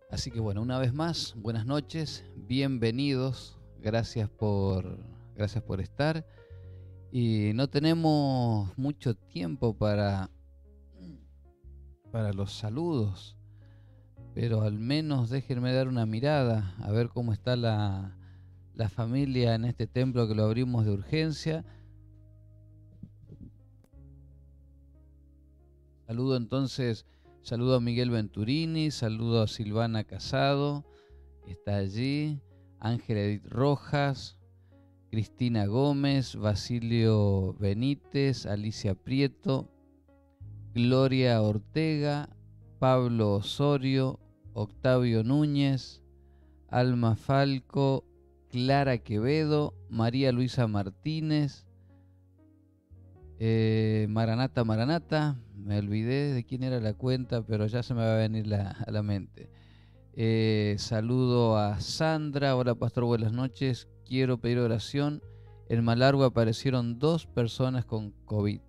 Así que bueno, una vez más, buenas noches, bienvenidos, gracias por estar. Y no tenemos mucho tiempo para los saludos, pero al menos déjenme dar una mirada a ver cómo está la familia en este templo que lo abrimos de urgencia. Saludo a Miguel Venturini, saludo a Silvana Casado, está allí, Ángela Edith Rojas, Cristina Gómez, Basilio Benítez, Alicia Prieto, Gloria Ortega, Pablo Osorio, Octavio Núñez, Alma Falco, Clara Quevedo, María Luisa Martínez, Maranata Maranata, me olvidé de quién era la cuenta, pero ya se me va a venir a la mente. Saludo a Sandra, hola pastor, buenas noches, quiero pedir oración. En Malargüe aparecieron 2 personas con COVID.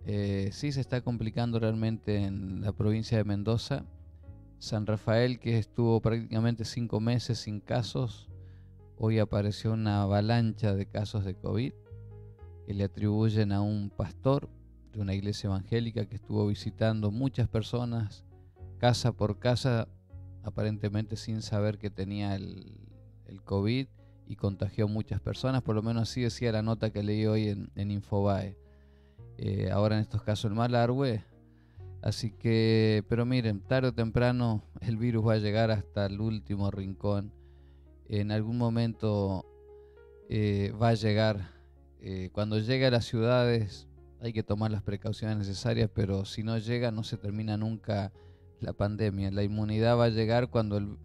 Sí, se está complicando realmente en la provincia de Mendoza. San Rafael, que estuvo prácticamente 5 meses sin casos, hoy apareció una avalancha de casos de COVID que le atribuyen a un pastor de una iglesia evangélica que estuvo visitando muchas personas, casa por casa, aparentemente sin saber que tenía el COVID, y contagió a muchas personas, por lo menos así decía la nota que leí hoy en Infobae. Ahora en estos casos en Malargüe. Así que, pero miren, tarde o temprano el virus va a llegar hasta el último rincón. En algún momento va a llegar. Cuando llegue a las ciudades hay que tomar las precauciones necesarias, pero si no llega no se termina nunca la pandemia. La inmunidad va a llegar cuando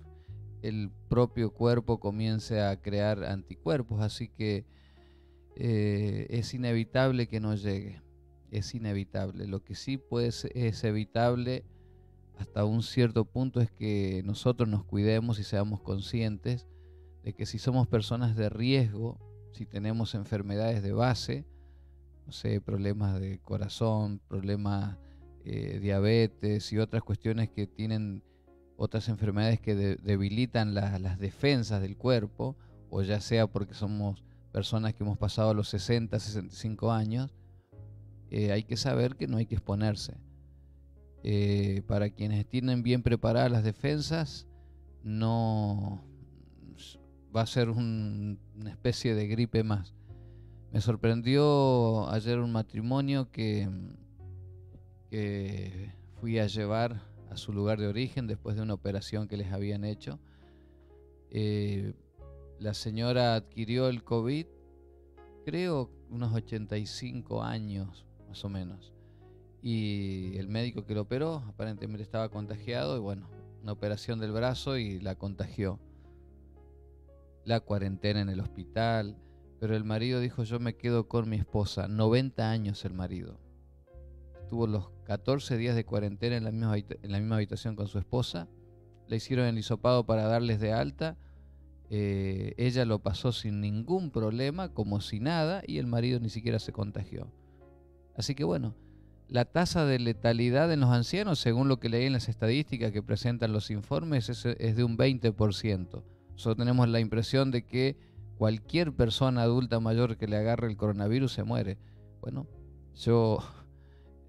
el propio cuerpo comience a crear anticuerpos, así que es inevitable que no llegue. Es inevitable. Lo que sí es evitable hasta un cierto punto es que nosotros nos cuidemos y seamos conscientes de que si somos personas de riesgo, si tenemos enfermedades de base, no sé, problemas de corazón, problemas diabetes y otras cuestiones que tienen otras enfermedades que debilitan las defensas del cuerpo, o ya sea porque somos personas que hemos pasado los 60, 65 años, hay que saber que no hay que exponerse. Para quienes tienen bien preparadas las defensas, no va a ser una especie de gripe más. Me sorprendió ayer un matrimonio que fui a llevar a su lugar de origen después de una operación que les habían hecho. La señora adquirió el COVID, creo unos 85 años más o menos, y el médico que lo operó aparentemente estaba contagiado, y bueno, una operación del brazo y la contagió. La cuarentena en el hospital, pero el marido dijo: yo me quedo con mi esposa. 90 años el marido. Estuvo los 14 días de cuarentena en la misma habitación con su esposa. Le hicieron el hisopado para darles de alta. Ella lo pasó sin ningún problema, como si nada, y el marido ni siquiera se contagió. Así que bueno, la tasa de letalidad en los ancianos, según lo que leí en las estadísticas que presentan los informes, es de un 20%. Nosotros tenemos la impresión de que cualquier persona adulta mayor que le agarre el coronavirus se muere. Bueno, yo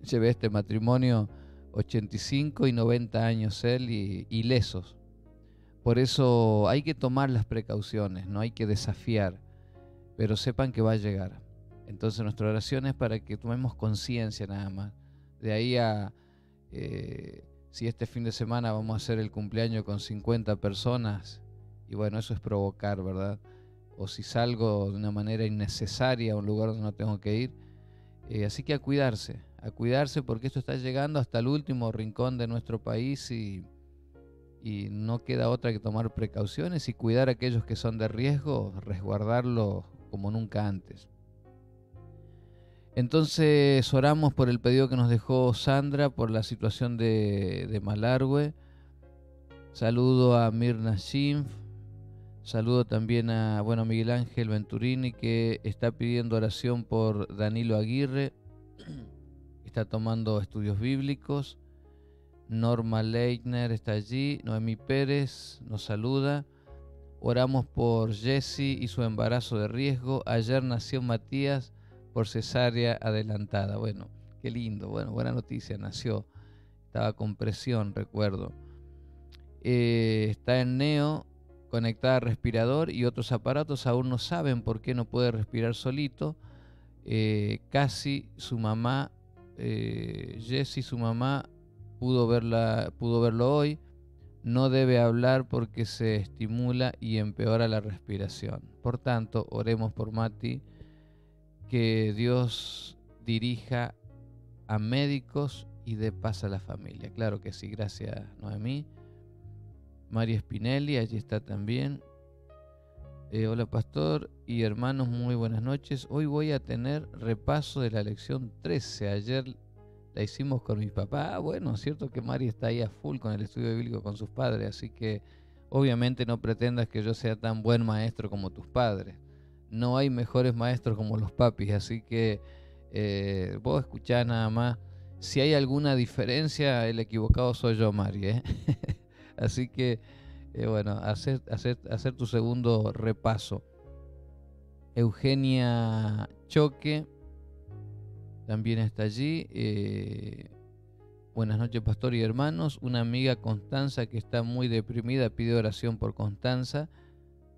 llevé a este matrimonio 85 y 90 años él, y ilesos. Por eso hay que tomar las precauciones, no hay que desafiar, pero sepan que va a llegar. Entonces nuestra oración es para que tomemos conciencia nada más. De ahí a si este fin de semana vamos a hacer el cumpleaños con 50 personas, y bueno, eso es provocar, ¿verdad? O si salgo de una manera innecesaria a un lugar donde no tengo que ir. Así que a cuidarse porque esto está llegando hasta el último rincón de nuestro país, y no queda otra que tomar precauciones y cuidar a aquellos que son de riesgo, resguardarlos como nunca antes. Entonces oramos por el pedido que nos dejó Sandra por la situación de Malargüe. Saludo a Mirna Shinf. Saludo también a Miguel Ángel Venturini, que está pidiendo oración por Danilo Aguirre. Está tomando estudios bíblicos. Norma Leitner está allí. Noemí Pérez nos saluda. Oramos por Jessy y su embarazo de riesgo. Ayer nació Matías por cesárea adelantada. Bueno, qué lindo. Bueno, buena noticia, nació. Estaba con presión, recuerdo. Está en neo, conectada al respirador y otros aparatos. Aún no saben por qué no puede respirar solito. Casi su mamá, Jessy, su mamá, pudo verlo hoy. No debe hablar porque se estimula y empeora la respiración. Por tanto, oremos por Mati, que Dios dirija a médicos y dé paz a la familia. Claro que sí, gracias Noemí. María Spinelli, allí está también. Hola pastor y hermanos, muy buenas noches. Hoy voy a tener repaso de la lección 13. Ayer la hicimos con mi papá. Bueno, es cierto que Mari está ahí a full con el estudio bíblico con sus padres, así que obviamente no pretendas que yo sea tan buen maestro como tus padres. No hay mejores maestros como los papis, así que vos escuchá nada más. Si hay alguna diferencia, el equivocado soy yo, Mari, ¿eh? Así que, bueno, hacer tu segundo repaso. Eugenia Choque también está allí. Buenas noches, pastor y hermanos. Una amiga, Constanza, que está muy deprimida, pide oración por Constanza.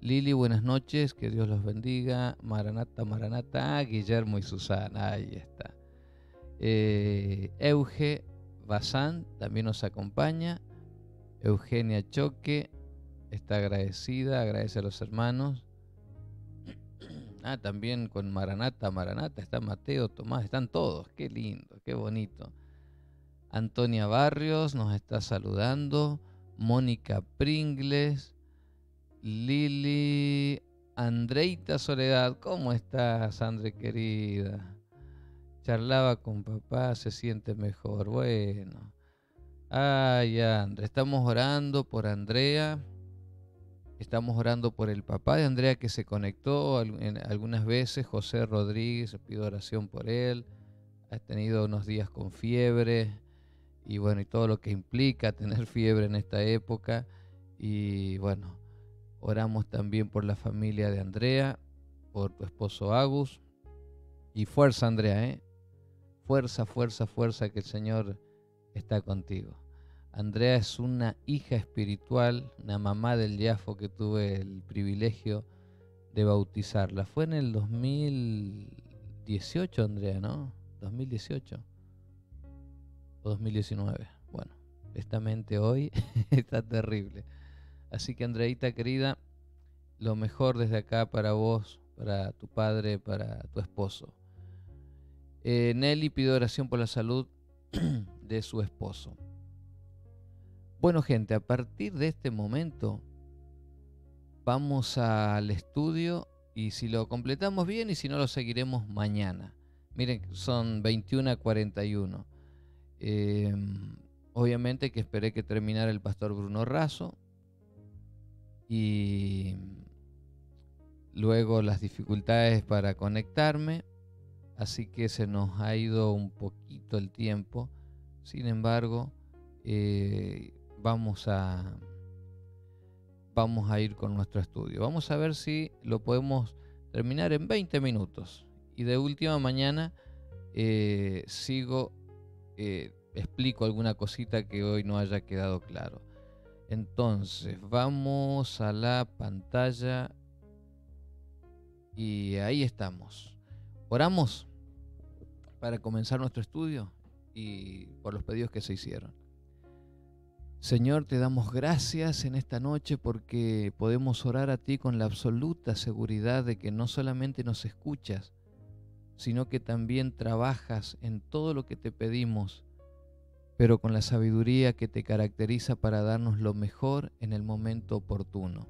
Lili, buenas noches, que Dios los bendiga. Maranata, Maranata. Guillermo y Susana, ahí está. Euge Bazán también nos acompaña. Eugenia Choque está agradecida, agradece a los hermanos. También con Maranata, está Mateo, Tomás, están todos, qué lindo, qué bonito. Antonia Barrios nos está saludando. Mónica Pringles. Lili. Andreita Soledad, ¿cómo estás, Andre querida? Charlaba con papá, se siente mejor. Bueno. Ay, Andrea, estamos orando por Andrea. Estamos orando por el papá de Andrea que se conectó algunas veces, José Rodríguez, pido oración por él. Ha tenido unos días con fiebre y bueno, y todo lo que implica tener fiebre en esta época. Y bueno, oramos también por la familia de Andrea, por tu esposo Agus. Y fuerza, Andrea, ¿eh? Fuerza, fuerza, fuerza, que el Señor está contigo. Andrea es una hija espiritual, una mamá del Yafo que tuve el privilegio de bautizarla. Fue en el 2018, Andrea, ¿no? 2018 o 2019. Bueno, esta mente hoy está terrible. Así que, Andreita querida, lo mejor desde acá para vos, para tu padre, para tu esposo. Nelly pide oración por la salud de su esposo. Bueno, gente, a partir de este momento vamos al estudio y si lo completamos bien y si no lo seguiremos mañana. Miren, son 21:41. Obviamente que esperé que terminara el pastor Bruno Razo y luego las dificultades para conectarme, así que se nos ha ido un poquito el tiempo. Sin embargo, vamos a ir con nuestro estudio. Vamos a ver si lo podemos terminar en 20 minutos. Y de última, mañana explico alguna cosita que hoy no haya quedado claro. Entonces, vamos a la pantalla y ahí estamos. Oramos para comenzar nuestro estudio y por los pedidos que se hicieron. Señor, te damos gracias en esta noche porque podemos orar a ti con la absoluta seguridad de que no solamente nos escuchas, sino que también trabajas en todo lo que te pedimos, pero con la sabiduría que te caracteriza para darnos lo mejor en el momento oportuno.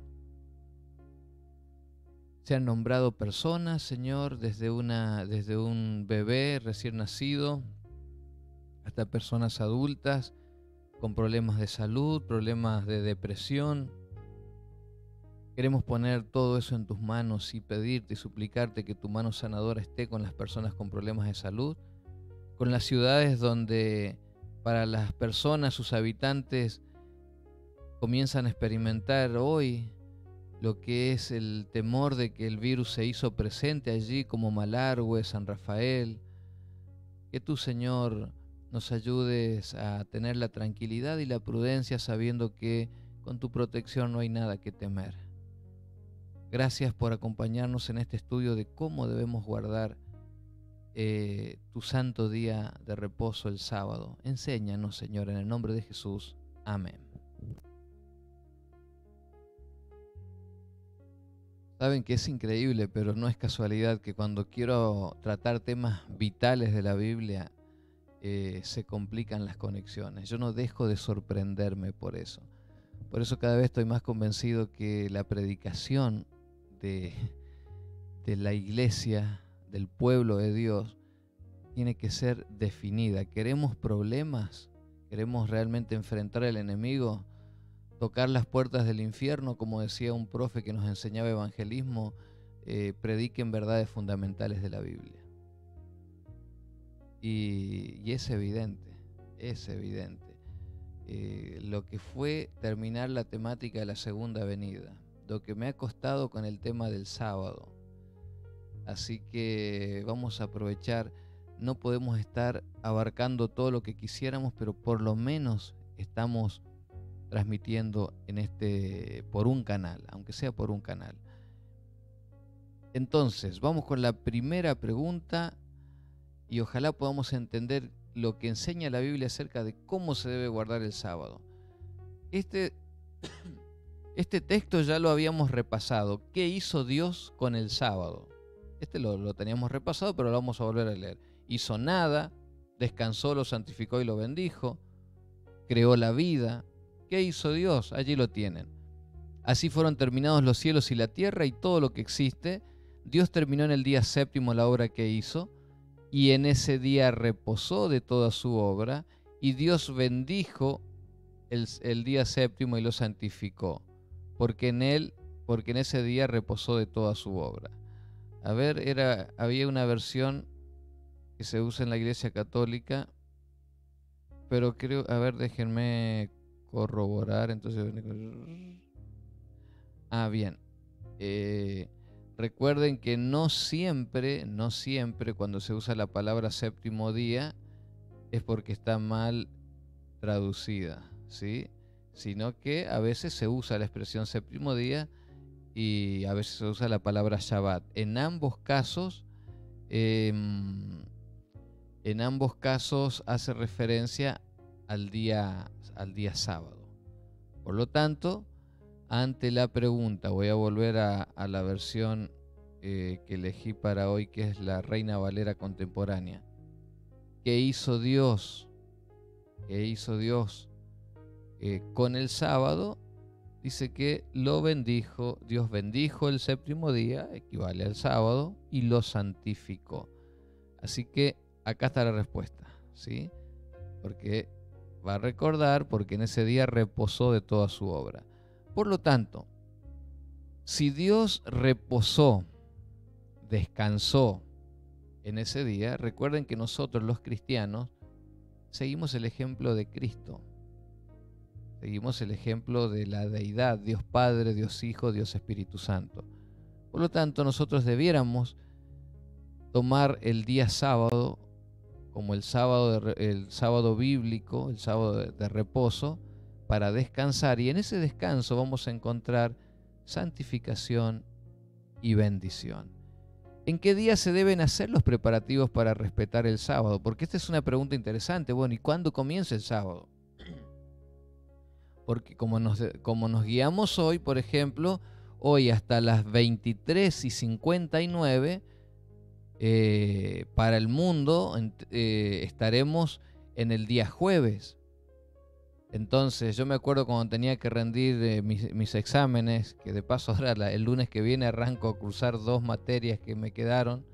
Se han nombrado personas, Señor, desde un bebé recién nacido hasta personas adultas, con problemas de salud, problemas de depresión. Queremos poner todo eso en tus manos y pedirte y suplicarte que tu mano sanadora esté con las personas con problemas de salud, con las ciudades donde para las personas, sus habitantes, comienzan a experimentar hoy lo que es el temor de que el virus se hizo presente allí, como Malargüe, San Rafael. Que tú, Señor, nos ayudes a tener la tranquilidad y la prudencia, sabiendo que con tu protección no hay nada que temer. Gracias por acompañarnos en este estudio de cómo debemos guardar tu santo día de reposo el sábado. Enséñanos, Señor, en el nombre de Jesús. Amén. Saben que es increíble, pero no es casualidad que cuando quiero tratar temas vitales de la Biblia, se complican las conexiones. Yo no dejo de sorprenderme por eso. Por eso cada vez estoy más convencido que la predicación de la iglesia, del pueblo de Dios, tiene que ser definida. ¿Queremos problemas? ¿Queremos realmente enfrentar al enemigo? ¿Tocar las puertas del infierno? Como decía un profe que nos enseñaba evangelismo, prediquen verdades fundamentales de la Biblia. Y es evidente, lo que fue terminar la temática de la segunda venida, lo que me ha costado con el tema del sábado. Así que vamos a aprovechar. No podemos estar abarcando todo lo que quisiéramos, pero por lo menos estamos transmitiendo por un canal, aunque sea por un canal. Entonces, vamos con la primera pregunta y ojalá podamos entender lo que enseña la Biblia acerca de cómo se debe guardar el sábado. Este texto ya lo habíamos repasado. ¿Qué hizo Dios con el sábado? Lo teníamos repasado, pero lo vamos a volver a leer. Hizo nada, descansó, lo santificó y lo bendijo, creó la vida. ¿Qué hizo Dios? Allí lo tienen. Así fueron terminados los cielos y la tierra y todo lo que existe. Dios terminó en el día séptimo la obra que hizo, y en ese día reposó de toda su obra, y Dios bendijo el día séptimo y lo santificó, porque en ese día reposó de toda su obra. A ver, había una versión que se usa en la Iglesia Católica, pero creo, déjenme corroborar. Entonces, bien. Recuerden que no siempre cuando se usa la palabra séptimo día es porque está mal traducida, ¿sí? Sino que a veces se usa la expresión séptimo día y a veces se usa la palabra Shabbat. En ambos casos hace referencia al día sábado. Por lo tanto, ante la pregunta, voy a volver a la versión que elegí para hoy, que es la Reina Valera contemporánea. ¿Qué hizo Dios? Con el sábado? Dice que Dios bendijo el séptimo día, equivale al sábado, y lo santificó. Así que acá está la respuesta, ¿sí? Porque va a recordar, porque en ese día reposó de toda su obra. Por lo tanto, si Dios reposó, descansó en ese día, recuerden que nosotros los cristianos seguimos el ejemplo de Cristo. Seguimos el ejemplo de la deidad, Dios Padre, Dios Hijo, Dios Espíritu Santo. Por lo tanto, nosotros debiéramos tomar el día sábado como el sábado bíblico, el sábado de reposo, para descansar. Y en ese descanso vamos a encontrar santificación y bendición. ¿En qué día se deben hacer los preparativos para respetar el sábado? Porque esta es una pregunta interesante. Bueno, ¿y cuándo comienza el sábado? Porque como nos guiamos hoy, por ejemplo, hoy hasta las 23:59 para el mundo estaremos en el día jueves. Entonces yo me acuerdo cuando tenía que rendir mis exámenes, que de paso ahora el lunes que viene arranco a cursar 2 materias que me quedaron.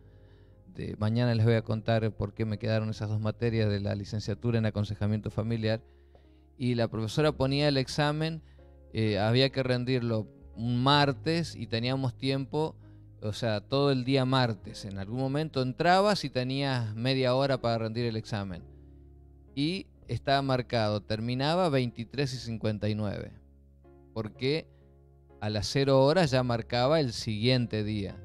Mañana les voy a contar por qué me quedaron esas 2 materias de la licenciatura en aconsejamiento familiar. Y la profesora ponía el examen, había que rendirlo un martes y teníamos tiempo, o sea, todo el día martes. En algún momento entrabas y tenías media hora para rendir el examen. Y estaba marcado, terminaba 23:59, porque a las 0 horas ya marcaba el siguiente día.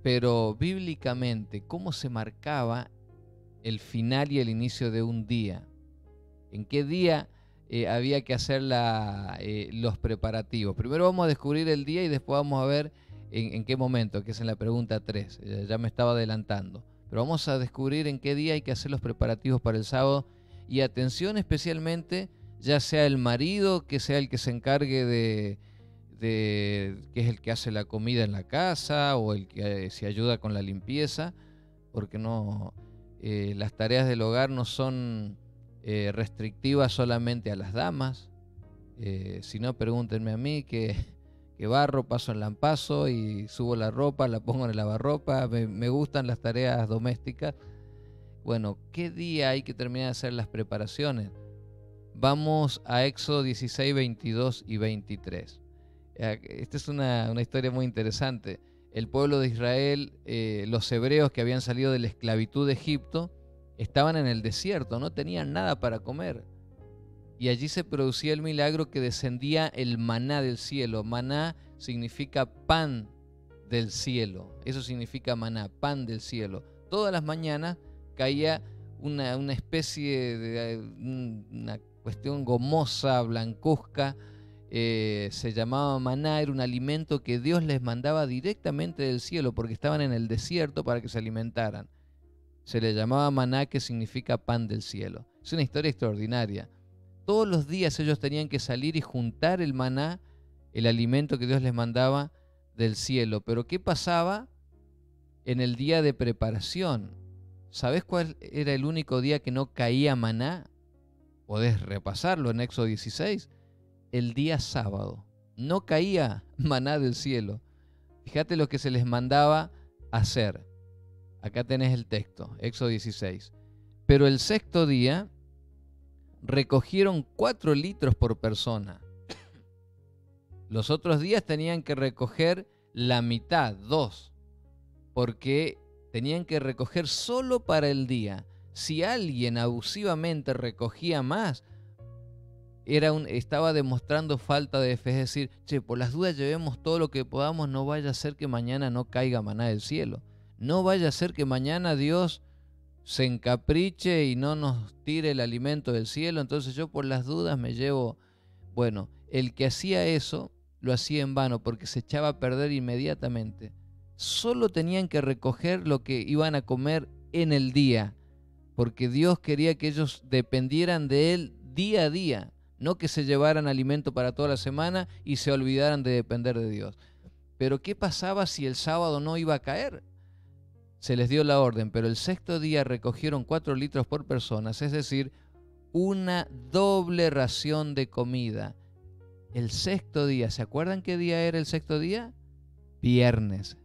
Pero bíblicamente, ¿cómo se marcaba el final y el inicio de un día? ¿En qué día había que hacer los preparativos? Primero vamos a descubrir el día y después vamos a ver en qué momento, que es en la pregunta 3. Ya me estaba adelantando. Pero vamos a descubrir en qué día hay que hacer los preparativos para el sábado. Y atención especialmente, ya sea el marido, que sea el que se encargue que es el que hace la comida en la casa, o el que se ayuda con la limpieza, porque no, las tareas del hogar no son restrictivas solamente a las damas. Si no, pregúntenme a mí, que barro, paso en lampazo y subo la ropa, la pongo en el lavarropa. Me gustan las tareas domésticas. Bueno, ¿qué día hay que terminar de hacer las preparaciones? Vamos a Éxodo 16, 22 y 23. Esta es una historia muy interesante. El pueblo de Israel, los hebreos que habían salido de la esclavitud de Egipto, estaban en el desierto, no tenían nada para comer. Y allí se producía el milagro que descendía el maná del cielo. Maná significa pan del cielo. Eso significa maná, pan del cielo. Todas las mañanas caía una especie de una cuestión gomosa, blancuzca. Se llamaba maná, era un alimento que Dios les mandaba directamente del cielo porque estaban en el desierto para que se alimentaran. Se le llamaba maná, que significa pan del cielo. Es una historia extraordinaria. Todos los días ellos tenían que salir y juntar el maná, el alimento que Dios les mandaba del cielo. Pero ¿qué pasaba en el día de preparación? ¿Sabés cuál era el único día que no caía maná? Podés repasarlo en Éxodo 16. El día sábado. No caía maná del cielo. Fíjate lo que se les mandaba hacer. Acá tenés el texto, Éxodo 16. Pero el sexto día recogieron 4 litros por persona. Los otros días tenían que recoger la mitad, 2, porque tenían que recoger solo para el día. Si alguien abusivamente recogía más, estaba demostrando falta de fe. Es decir, por las dudas llevemos todo lo que podamos, no vaya a ser que mañana no caiga maná del cielo. No vaya a ser que mañana Dios se encapriche y no nos tire el alimento del cielo, entonces yo por las dudas me llevo. Bueno, el que hacía eso lo hacía en vano, porque se echaba a perder inmediatamente. Solo tenían que recoger lo que iban a comer en el día, porque Dios quería que ellos dependieran de Él día a día, no que se llevaran alimento para toda la semana y se olvidaran de depender de Dios. Pero ¿qué pasaba si el sábado no iba a caer? Se les dio la orden, pero el sexto día recogieron 4 litros por persona, es decir, una doble ración de comida. El sexto día, ¿se acuerdan qué día era el sexto día? Viernes,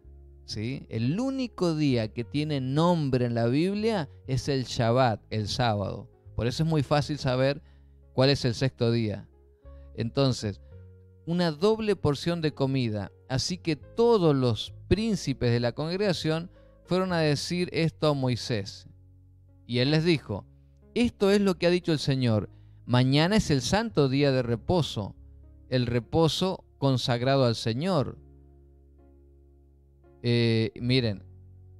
¿sí? El único día que tiene nombre en la Biblia es el Shabbat, el sábado. Por eso es muy fácil saber cuál es el sexto día. Entonces, una doble porción de comida. Así que todos los príncipes de la congregación fueron a decir esto a Moisés. Y él les dijo: esto es lo que ha dicho el Señor. Mañana es el santo día de reposo, el reposo consagrado al Señor. Miren,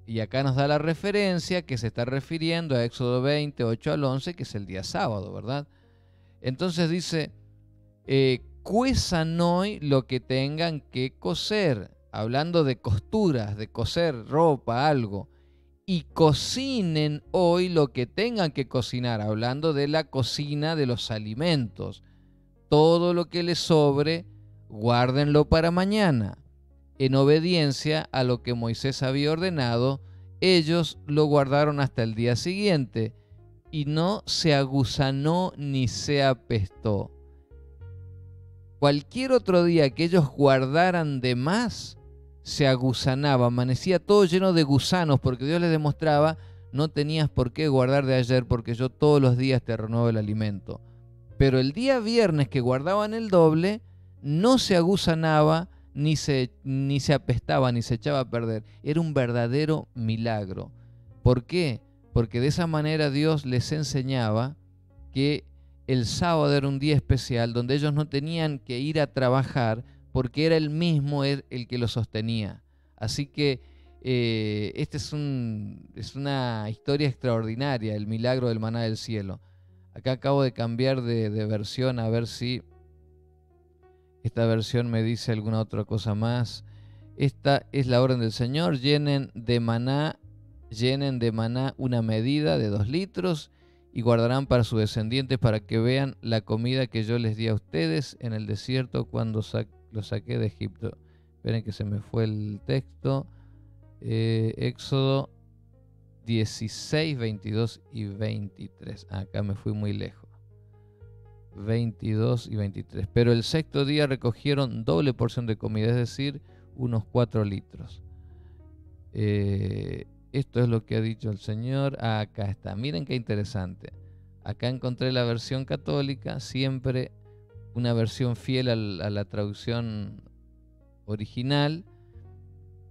y acá nos da la referencia que se está refiriendo a Éxodo 20, 8 al 11, que es el día sábado, ¿verdad? Entonces dice, cuezan hoy lo que tengan que cocer, hablando de costuras, de coser ropa, algo, y cocinen hoy lo que tengan que cocinar, hablando de la cocina de los alimentos. Todo lo que les sobre, guárdenlo para mañana. En obediencia a lo que Moisés había ordenado, ellos lo guardaron hasta el día siguiente, y no se aguzanó ni se apestó. Cualquier otro día que ellos guardaran de más, se aguzanaba, amanecía todo lleno de gusanos, porque Dios les demostraba: no tenías por qué guardar de ayer, porque yo todos los días te renuevo el alimento. Pero el día viernes que guardaban el doble, no se aguzanaba, ni se apestaba, ni se echaba a perder. Era un verdadero milagro. ¿Por qué? Porque de esa manera Dios les enseñaba que el sábado era un día especial donde ellos no tenían que ir a trabajar porque era el mismo el que lo sostenía. Así que esta es una historia extraordinaria, el milagro del maná del cielo. Acá acabo de cambiar de versión a ver si esta versión me dice alguna otra cosa más. Esta es la orden del Señor: llenen de maná una medida de 2 litros y guardarán para sus descendientes para que vean la comida que yo les di a ustedes en el desierto cuando los saqué de Egipto. Esperen que se me fue el texto. Éxodo 16, 22 y 23. Acá me fui muy lejos. 22 y 23. Pero el sexto día recogieron doble porción de comida, es decir, unos 4 litros. Esto es lo que ha dicho el Señor. Acá está. Miren qué interesante. Acá encontré la versión católica, siempre una versión fiel a la traducción original.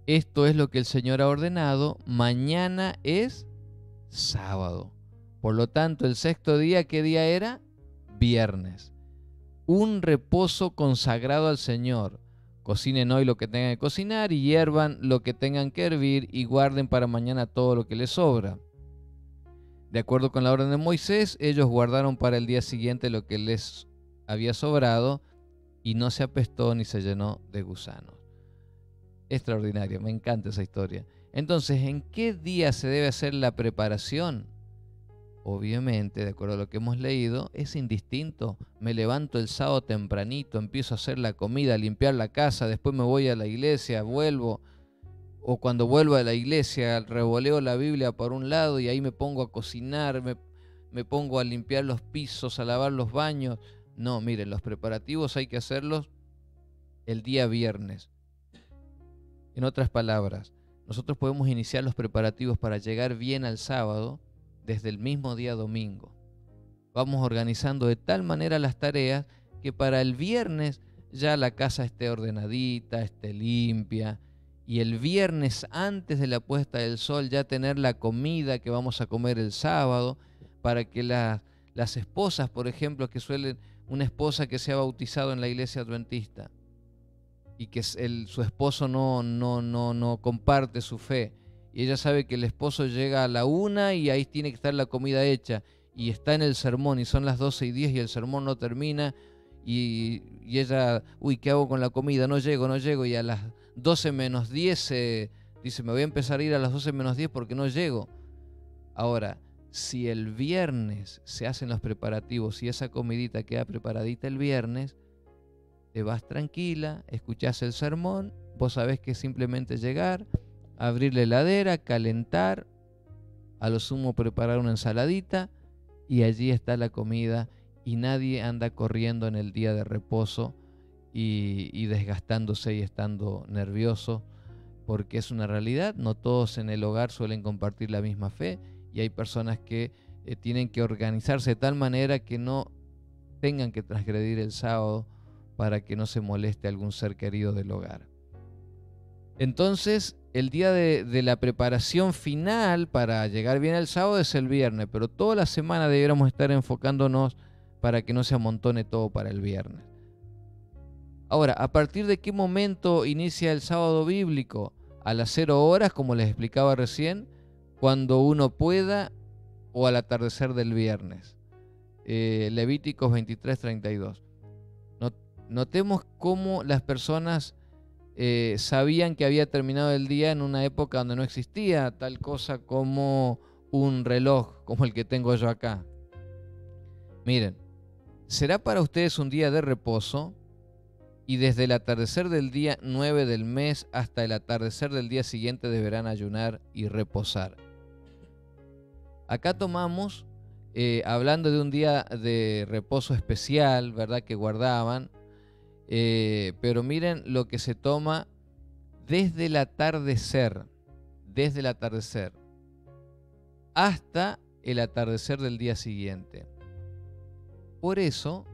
Esto es lo que el Señor ha ordenado. Mañana es sábado. Por lo tanto, el sexto día, ¿qué día era? Viernes. Un reposo consagrado al Señor. Cocinen hoy lo que tengan que cocinar y hiervan lo que tengan que hervir y guarden para mañana todo lo que les sobra. De acuerdo con la orden de Moisés, ellos guardaron para el día siguiente lo que les había sobrado y no se apestó ni se llenó de gusanos. Extraordinario, me encanta esa historia. Entonces, ¿en qué día se debe hacer la preparación? Obviamente, de acuerdo a lo que hemos leído, es indistinto. Me levanto el sábado tempranito, empiezo a hacer la comida, a limpiar la casa, después me voy a la iglesia, vuelvo, o cuando vuelvo a la iglesia revoleo la Biblia por un lado y ahí me pongo a cocinar, me pongo a limpiar los pisos, a lavar los baños. No, miren, los preparativos hay que hacerlos el día viernes. En otras palabras, nosotros podemos iniciar los preparativos para llegar bien al sábado desde el mismo día domingo. Vamos organizando de tal manera las tareas que para el viernes ya la casa esté ordenadita, esté limpia, y el viernes antes de la puesta del sol ya tener la comida que vamos a comer el sábado, para que las esposas, por ejemplo, una esposa que se ha bautizado en la iglesia adventista y que su esposo no comparte su fe, y ella sabe que el esposo llega a la 1 y ahí tiene que estar la comida hecha, y está en el sermón y son las 12:10 y el sermón no termina, y ella, ¿qué hago con la comida? No llego, y a las 12 menos 10 dice, me voy a empezar a ir a las 12 menos 10 porque no llego. Ahora, si el viernes se hacen los preparativos y esa comidita queda preparadita el viernes, te vas tranquila, escuchás el sermón, vos sabés que es simplemente llegar, abrir la heladera, calentar, a lo sumo preparar una ensaladita y allí está la comida, y nadie anda corriendo en el día de reposo y desgastándose y estando nervioso, porque es una realidad, no todos en el hogar suelen compartir la misma fe y hay personas que tienen que organizarse de tal manera que no tengan que transgredir el sábado para que no se moleste algún ser querido del hogar. Entonces, el día de la preparación final para llegar bien al sábado es el viernes, pero toda la semana debiéramos estar enfocándonos para que no se amontone todo para el viernes. Ahora, ¿a partir de qué momento inicia el sábado bíblico? A las 0 horas, como les explicaba recién, cuando uno pueda, o al atardecer del viernes. Levíticos 23:32. Notemos cómo las personas sabían que había terminado el día en una época donde no existía tal cosa como un reloj como el que tengo yo acá. Miren, será para ustedes un día de reposo, y desde el atardecer del día 9 del mes hasta el atardecer del día siguiente deberán ayunar y reposar. Acá tomamos, hablando de un día de reposo especial, ¿verdad?, que guardaban, pero miren lo que se toma desde el atardecer hasta el atardecer del día siguiente. Por eso,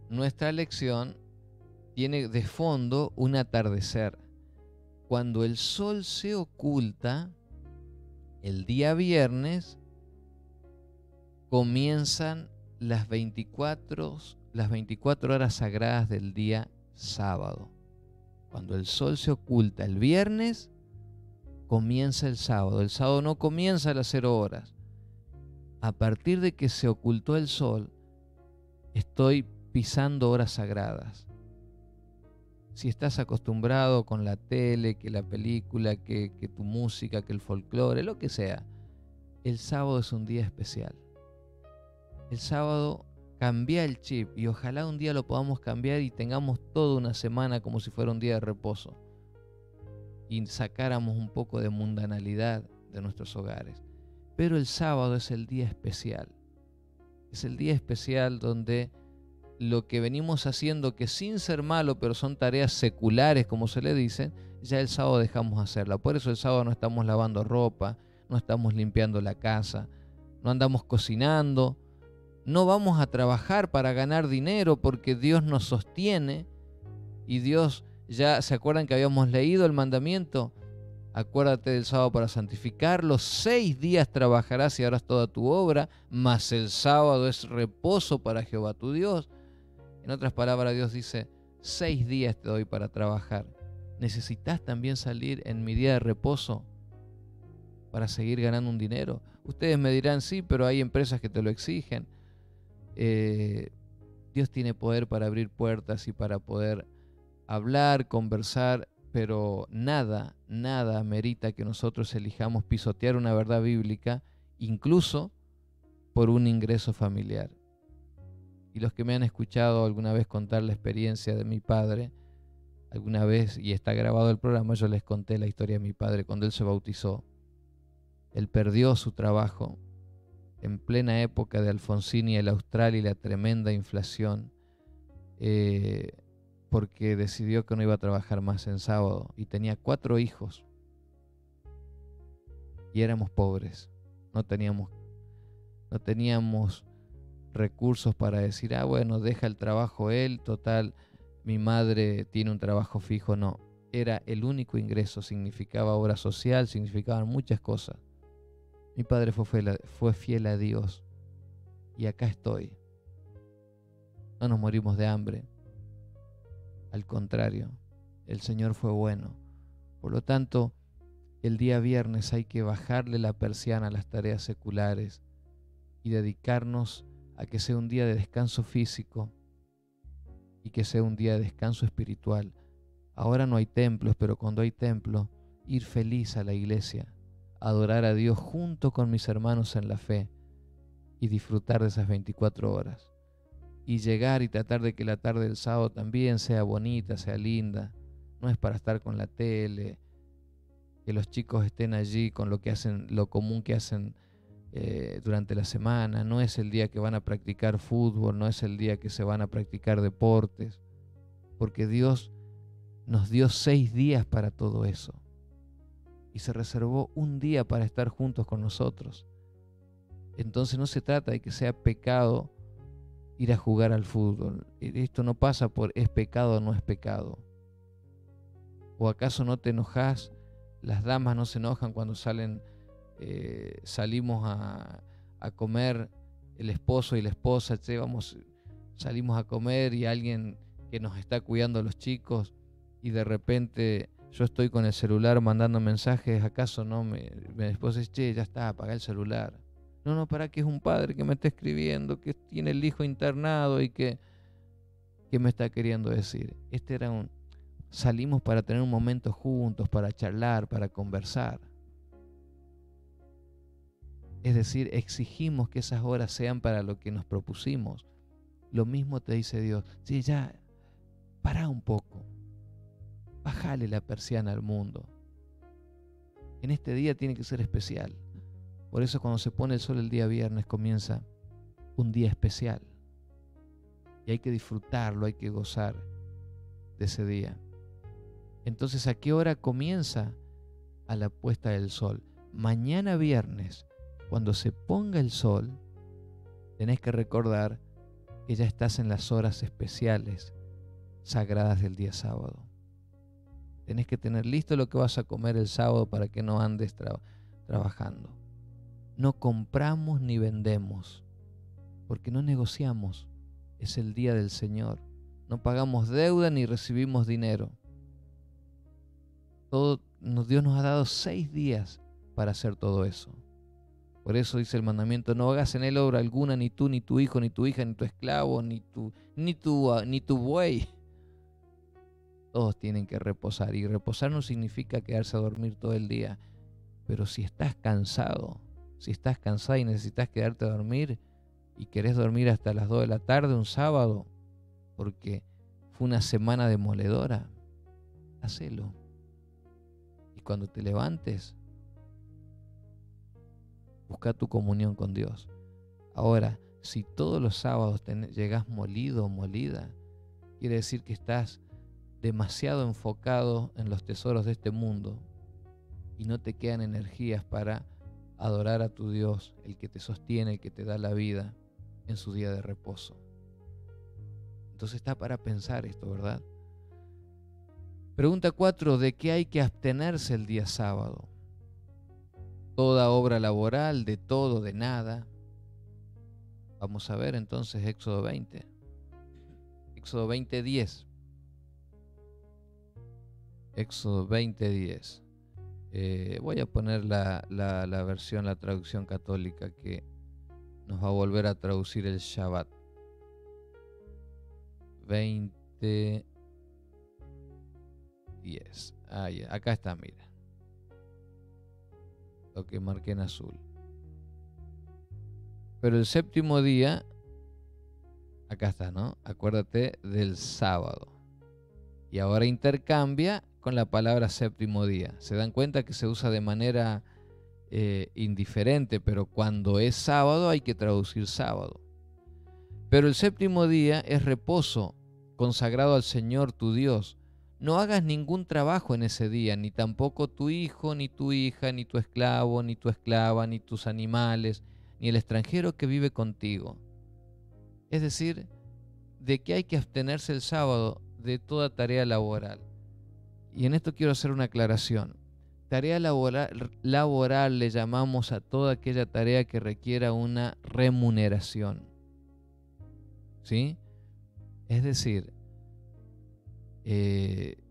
nuestra lección tiene de fondo un atardecer. Cuando el sol se oculta, el día viernes, comienzan las 24 horas sagradas del día sábado. Cuando el sol se oculta el viernes, comienza el sábado. El sábado no comienza a las 0 horas. A partir de que se ocultó el sol, estoy pisando horas sagradas. Si estás acostumbrado con la tele, que la película, que tu música, que el folclore, lo que sea, el sábado es un día especial. El sábado cambia el chip y ojalá un día lo podamos cambiar y tengamos toda una semana como si fuera un día de reposo y sacáramos un poco de mundanalidad de nuestros hogares. Pero el sábado es el día especial. Es el día especial donde lo que venimos haciendo, que sin ser malo, pero son tareas seculares, como se le dicen, ya el sábado dejamos hacerla. Por eso el sábado no estamos lavando ropa, no estamos limpiando la casa, no andamos cocinando, no vamos a trabajar para ganar dinero porque Dios nos sostiene y Dios, ya se acuerdan que habíamos leído el mandamiento, acuérdate del sábado para santificarlo, 6 días trabajarás y harás toda tu obra, mas el sábado es reposo para Jehová tu Dios. En otras palabras, Dios dice, 6 días te doy para trabajar. ¿Necesitas también salir en mi día de reposo para seguir ganando un dinero? Ustedes me dirán, sí, pero hay empresas que te lo exigen. Dios tiene poder para abrir puertas y para poder hablar, conversar, pero nada merita que nosotros elijamos pisotear una verdad bíblica, incluso por un ingreso familiar. Y los que me han escuchado alguna vez contar la experiencia de mi padre, alguna vez, y está grabado el programa, yo les conté la historia de mi padre cuando él se bautizó. Él perdió su trabajo en plena época de Alfonsín y el Austral y la tremenda inflación, porque decidió que no iba a trabajar más en sábado y tenía 4 hijos y éramos pobres, no teníamos recursos para decir, bueno, deja el trabajo él, total, mi madre tiene un trabajo fijo. No, era el único ingreso, significaba obra social, significaban muchas cosas. Mi padre fue fiel a Dios y acá estoy. No nos morimos de hambre, al contrario, el Señor fue bueno. Por lo tanto, el día viernes hay que bajarle la persiana a las tareas seculares y dedicarnos a que sea un día de descanso físico y que sea un día de descanso espiritual. Ahora no hay templos, pero cuando hay templo, ir feliz a la iglesia, adorar a Dios junto con mis hermanos en la fe y disfrutar de esas 24 horas. Y llegar y tratar de que la tarde del sábado también sea bonita, sea linda. No es para estar con la tele, que los chicos estén allí con lo que hacen, lo común que hacen durante la semana. No es el día que van a practicar fútbol, no es el día que se van a practicar deportes, porque Dios nos dio 6 días para todo eso y se reservó un día para estar juntos con nosotros. Entonces no se trata de que sea pecado ir a jugar al fútbol. Esto no pasa por es pecado o no es pecado. ¿O acaso no te enojas? Las damas no se enojan cuando salimos a comer, el esposo y la esposa, salimos a comer y alguien que nos está cuidando a los chicos y de repente yo estoy con el celular mandando mensajes. ¿Acaso no mi esposa dice, ya está, apaga el celular? No, para que es un padre que me está escribiendo, que tiene el hijo internado y que me está queriendo decir. Salimos para tener un momento juntos, para charlar, para conversar. Es decir, exigimos que esas horas sean para lo que nos propusimos. Lo mismo te dice Dios. Sí, ya, pará un poco. Bájale la persiana al mundo. En este día tiene que ser especial. Por eso cuando se pone el sol el día viernes comienza un día especial. Y hay que disfrutarlo, hay que gozar de ese día. Entonces, ¿a qué hora comienza? A la puesta del sol. Mañana viernes, cuando se ponga el sol, tenés que recordar que ya estás en las horas especiales, sagradas del día sábado. Tenés que tener listo lo que vas a comer el sábado para que no andes trabajando. No compramos ni vendemos. porque no negociamos. Es el día del Señor. No pagamos deuda ni recibimos dinero. Dios nos ha dado 6 días para hacer todo eso. Por eso dice el mandamiento: no hagas en él obra alguna, ni tú, ni tu hijo, ni tu hija, ni tu esclavo, ni tu buey. Todos tienen que reposar. Y reposar no significa quedarse a dormir todo el día. Pero si estás cansado, si estás cansada y necesitas quedarte a dormir, y querés dormir hasta las 2 de la tarde un sábado, porque fue una semana demoledora, hacelo. Y cuando te levantes, busca tu comunión con Dios. Ahora, si todos los sábados llegás molido o molida, quiere decir que estás demasiado enfocado en los tesoros de este mundo y no te quedan energías para adorar a tu Dios, el que te sostiene, el que te da la vida en su día de reposo. Entonces está para pensar esto, ¿verdad? Pregunta 4. ¿De qué hay que abstenerse el día sábado? Toda obra laboral, de todo, de nada. Vamos a ver entonces Éxodo 20. Éxodo 20:10. Éxodo 20:10. Voy a poner la versión, la traducción católica, que nos va a volver a traducir el Shabbat. 20:10. Acá está, mira. Lo que marqué en azul. Pero el séptimo día, acá está, ¿no? Acuérdate del sábado. Y ahora intercambia con la palabra séptimo día. Se dan cuenta que se usa de manera indiferente, pero cuando es sábado hay que traducir sábado. Pero el séptimo día es reposo, consagrado al Señor tu Dios. No hagas ningún trabajo en ese día, ni tampoco tu hijo, ni tu hija, ni tu esclavo, ni tu esclava, ni tus animales, ni el extranjero que vive contigo. Es decir, de que hay que abstenerse el sábado de toda tarea laboral. Y en esto quiero hacer una aclaración. Tarea laboral le llamamos a toda aquella tarea que requiera una remuneración. ¿Sí? Es decir,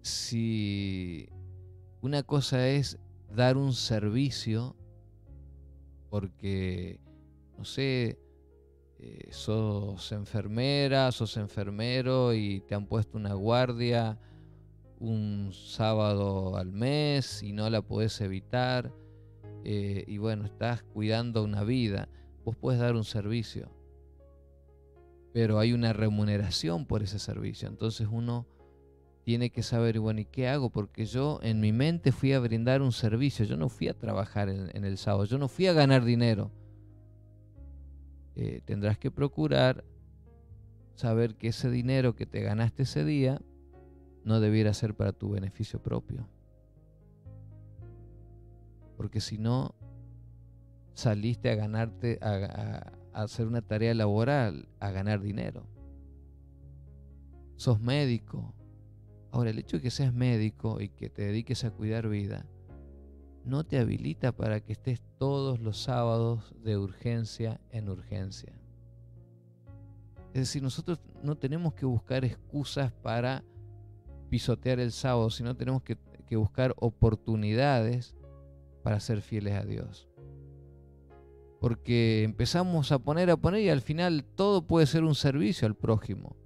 si una cosa es dar un servicio porque, no sé, sos enfermera, sos enfermero y te han puesto una guardia un sábado al mes y no la podés evitar, y bueno, estás cuidando una vida, vos podés dar un servicio, pero hay una remuneración por ese servicio. Entonces uno tiene que saber, bueno, ¿y qué hago? Porque yo en mi mente fui a brindar un servicio, yo no fui a trabajar en el sábado, yo no fui a ganar dinero. Tendrás que procurar saber que ese dinero que te ganaste ese día no debiera ser para tu beneficio propio. Porque si no, saliste a ganarte, a hacer una tarea laboral, a ganar dinero. Sos médico. Ahora, el hecho de que seas médico y que te dediques a cuidar vida, no te habilita para que estés todos los sábados de urgencia en urgencia. Es decir, nosotros no tenemos que buscar excusas para pisotear el sábado, sino tenemos que buscar oportunidades para ser fieles a Dios. Porque empezamos a poner y al final todo puede ser un servicio al prójimo.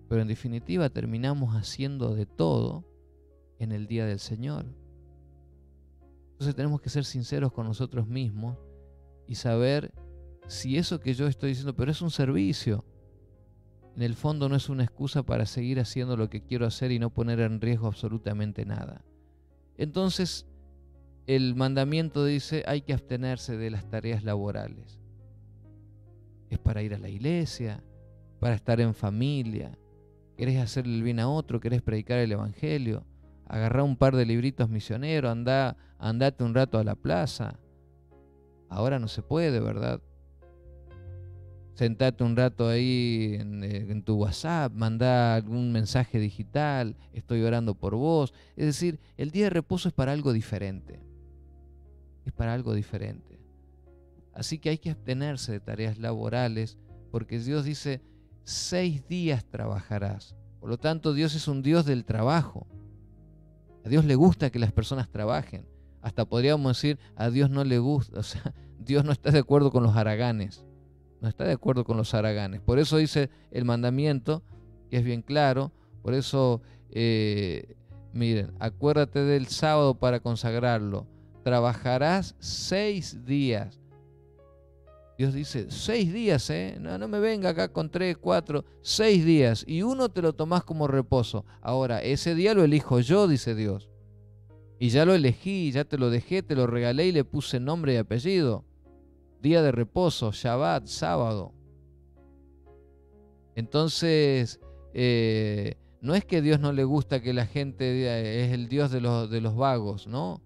Pero en definitiva terminamos haciendo de todo en el día del Señor. Entonces tenemos que ser sinceros con nosotros mismos y saber si eso que yo estoy diciendo, pero es un servicio, en el fondo no es una excusa para seguir haciendo lo que quiero hacer y no poner en riesgo absolutamente nada. Entonces el mandamiento dice: hay que abstenerse de las tareas laborales. Es para ir a la iglesia, para estar en familia. Querés hacerle el bien a otro, querés predicar el evangelio, agarrá un par de libritos misioneros, andate un rato a la plaza. Ahora no se puede, ¿verdad? Sentate un rato ahí en tu WhatsApp, mandá algún mensaje digital, estoy orando por vos. Es decir, el día de reposo es para algo diferente. Es para algo diferente. Así que hay que abstenerse de tareas laborales, porque Dios dice, 6 días trabajarás. Por lo tanto, Dios es un Dios del trabajo. A Dios le gusta que las personas trabajen. Hasta podríamos decir, a Dios no le gusta, o sea, Dios no está de acuerdo con los haraganes. No está de acuerdo con los haraganes. Por eso dice el mandamiento, que es bien claro. Por eso, miren, acuérdate del sábado para consagrarlo. Trabajarás 6 días. Dios dice, 6 días, no me venga acá con 3, 4, 6 días. Y uno te lo tomás como reposo. Ahora, ese día lo elijo yo, dice Dios. Y ya lo elegí, ya te lo dejé, te lo regalé y le puse nombre y apellido. Día de reposo, Shabbat, sábado. Entonces, no es que a Dios no le gusta que la gente es el Dios de los vagos, ¿no?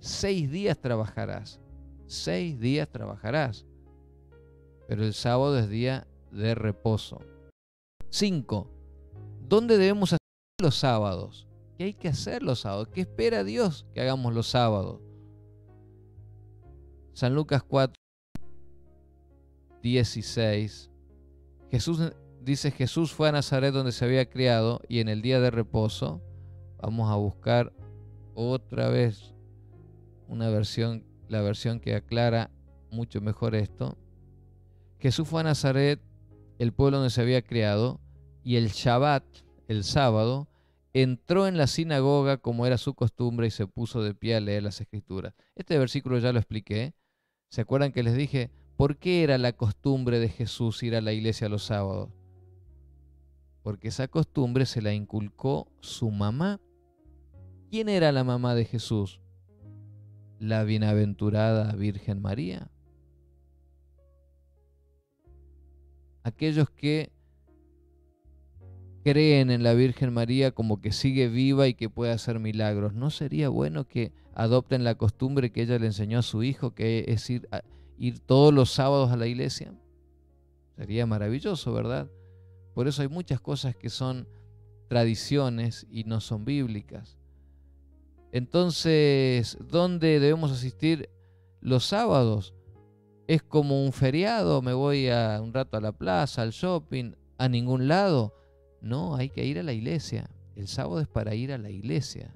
6 días trabajarás. 6 días trabajarás. Pero el sábado es día de reposo. 5. ¿Dónde debemos hacer los sábados? ¿Qué hay que hacer los sábados? ¿Qué espera Dios que hagamos los sábados? San Lucas 4, 16. Jesús fue a Nazaret donde se había criado y en el día de reposo, vamos a buscar otra vez la versión que aclara mucho mejor esto. Jesús fue a Nazaret, el pueblo donde se había criado, y el Shabbat, el sábado, entró en la sinagoga como era su costumbre y se puso de pie a leer las Escrituras. Este versículo ya lo expliqué. ¿Se acuerdan que les dije por qué era la costumbre de Jesús ir a la iglesia los sábados? Porque esa costumbre se la inculcó su mamá. ¿Quién era la mamá de Jesús? La bienaventurada Virgen María. Aquellos que creen en la Virgen María como que sigue viva y que puede hacer milagros, ¿no sería bueno que adopten la costumbre que ella le enseñó a su hijo, que es ir todos los sábados a la iglesia? Sería maravilloso, ¿verdad? Por eso hay muchas cosas que son tradiciones y no son bíblicas. Entonces, ¿dónde debemos asistir los sábados? ¿Es como un feriado? ¿Me voy un rato a la plaza, al shopping, a ningún lado? No, hay que ir a la iglesia. El sábado es para ir a la iglesia.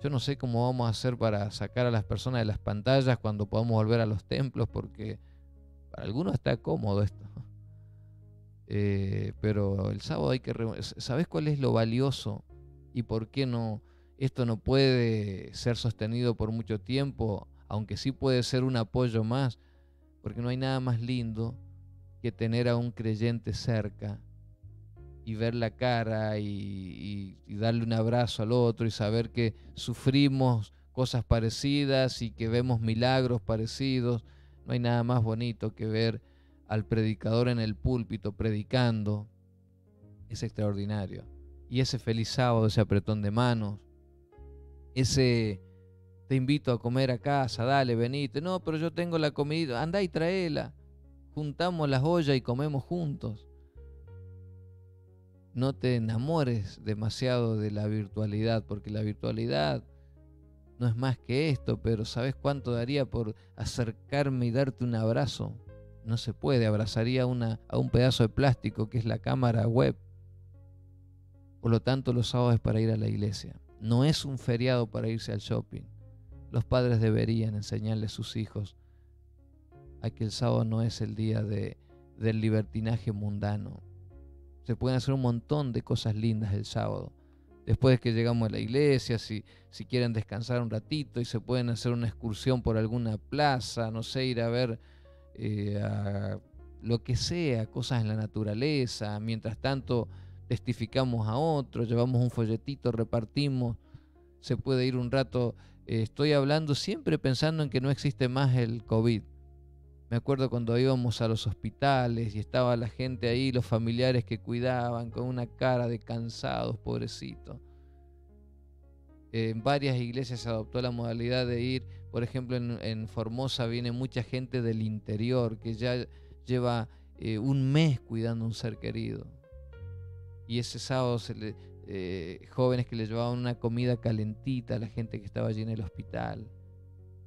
Yo no sé cómo vamos a hacer para sacar a las personas de las pantallas cuando podamos volver a los templos, porque para algunos está cómodo esto. Pero el sábado hay que... ¿Sabés cuál es lo valioso? ¿Y por qué no? Esto no puede ser sostenido por mucho tiempo, aunque sí puede ser un apoyo más, porque no hay nada más lindo que tener a un creyente cerca y ver la cara y darle un abrazo al otro y saber que sufrimos cosas parecidas y que vemos milagros parecidos. No hay nada más bonito que ver al predicador en el púlpito predicando. Es extraordinario. Y ese feliz sábado, ese apretón de manos, ese te invito a comer a casa, dale, venite. No, pero yo tengo la comida, andá y traela. Juntamos las ollas y comemos juntos. No te enamores demasiado de la virtualidad, porque la virtualidad no es más que esto, pero ¿sabes cuánto daría por acercarme y darte un abrazo? No se puede, abrazaría a un pedazo de plástico que es la cámara web. Por lo tanto, los sábados es para ir a la iglesia. No es un feriado para irse al shopping. Los padres deberían enseñarle a sus hijos a que el sábado no es el día del libertinaje mundano. Se pueden hacer un montón de cosas lindas el sábado. Después de que llegamos a la iglesia, si quieren descansar un ratito y se pueden hacer una excursión por alguna plaza, no sé, ir a ver a lo que sea, cosas en la naturaleza. Mientras tanto testificamos a otros, llevamos un folletito, repartimos. Se puede ir un rato. Estoy hablando siempre pensando en que no existe más el COVID. Me acuerdo cuando íbamos a los hospitales y estaba la gente ahí, los familiares que cuidaban con una cara de cansados, pobrecitos. En varias iglesias se adoptó la modalidad de ir, por ejemplo en Formosa viene mucha gente del interior que ya lleva un mes cuidando a un ser querido. Y ese sábado jóvenes que le llevaban una comida calentita a la gente que estaba allí en el hospital,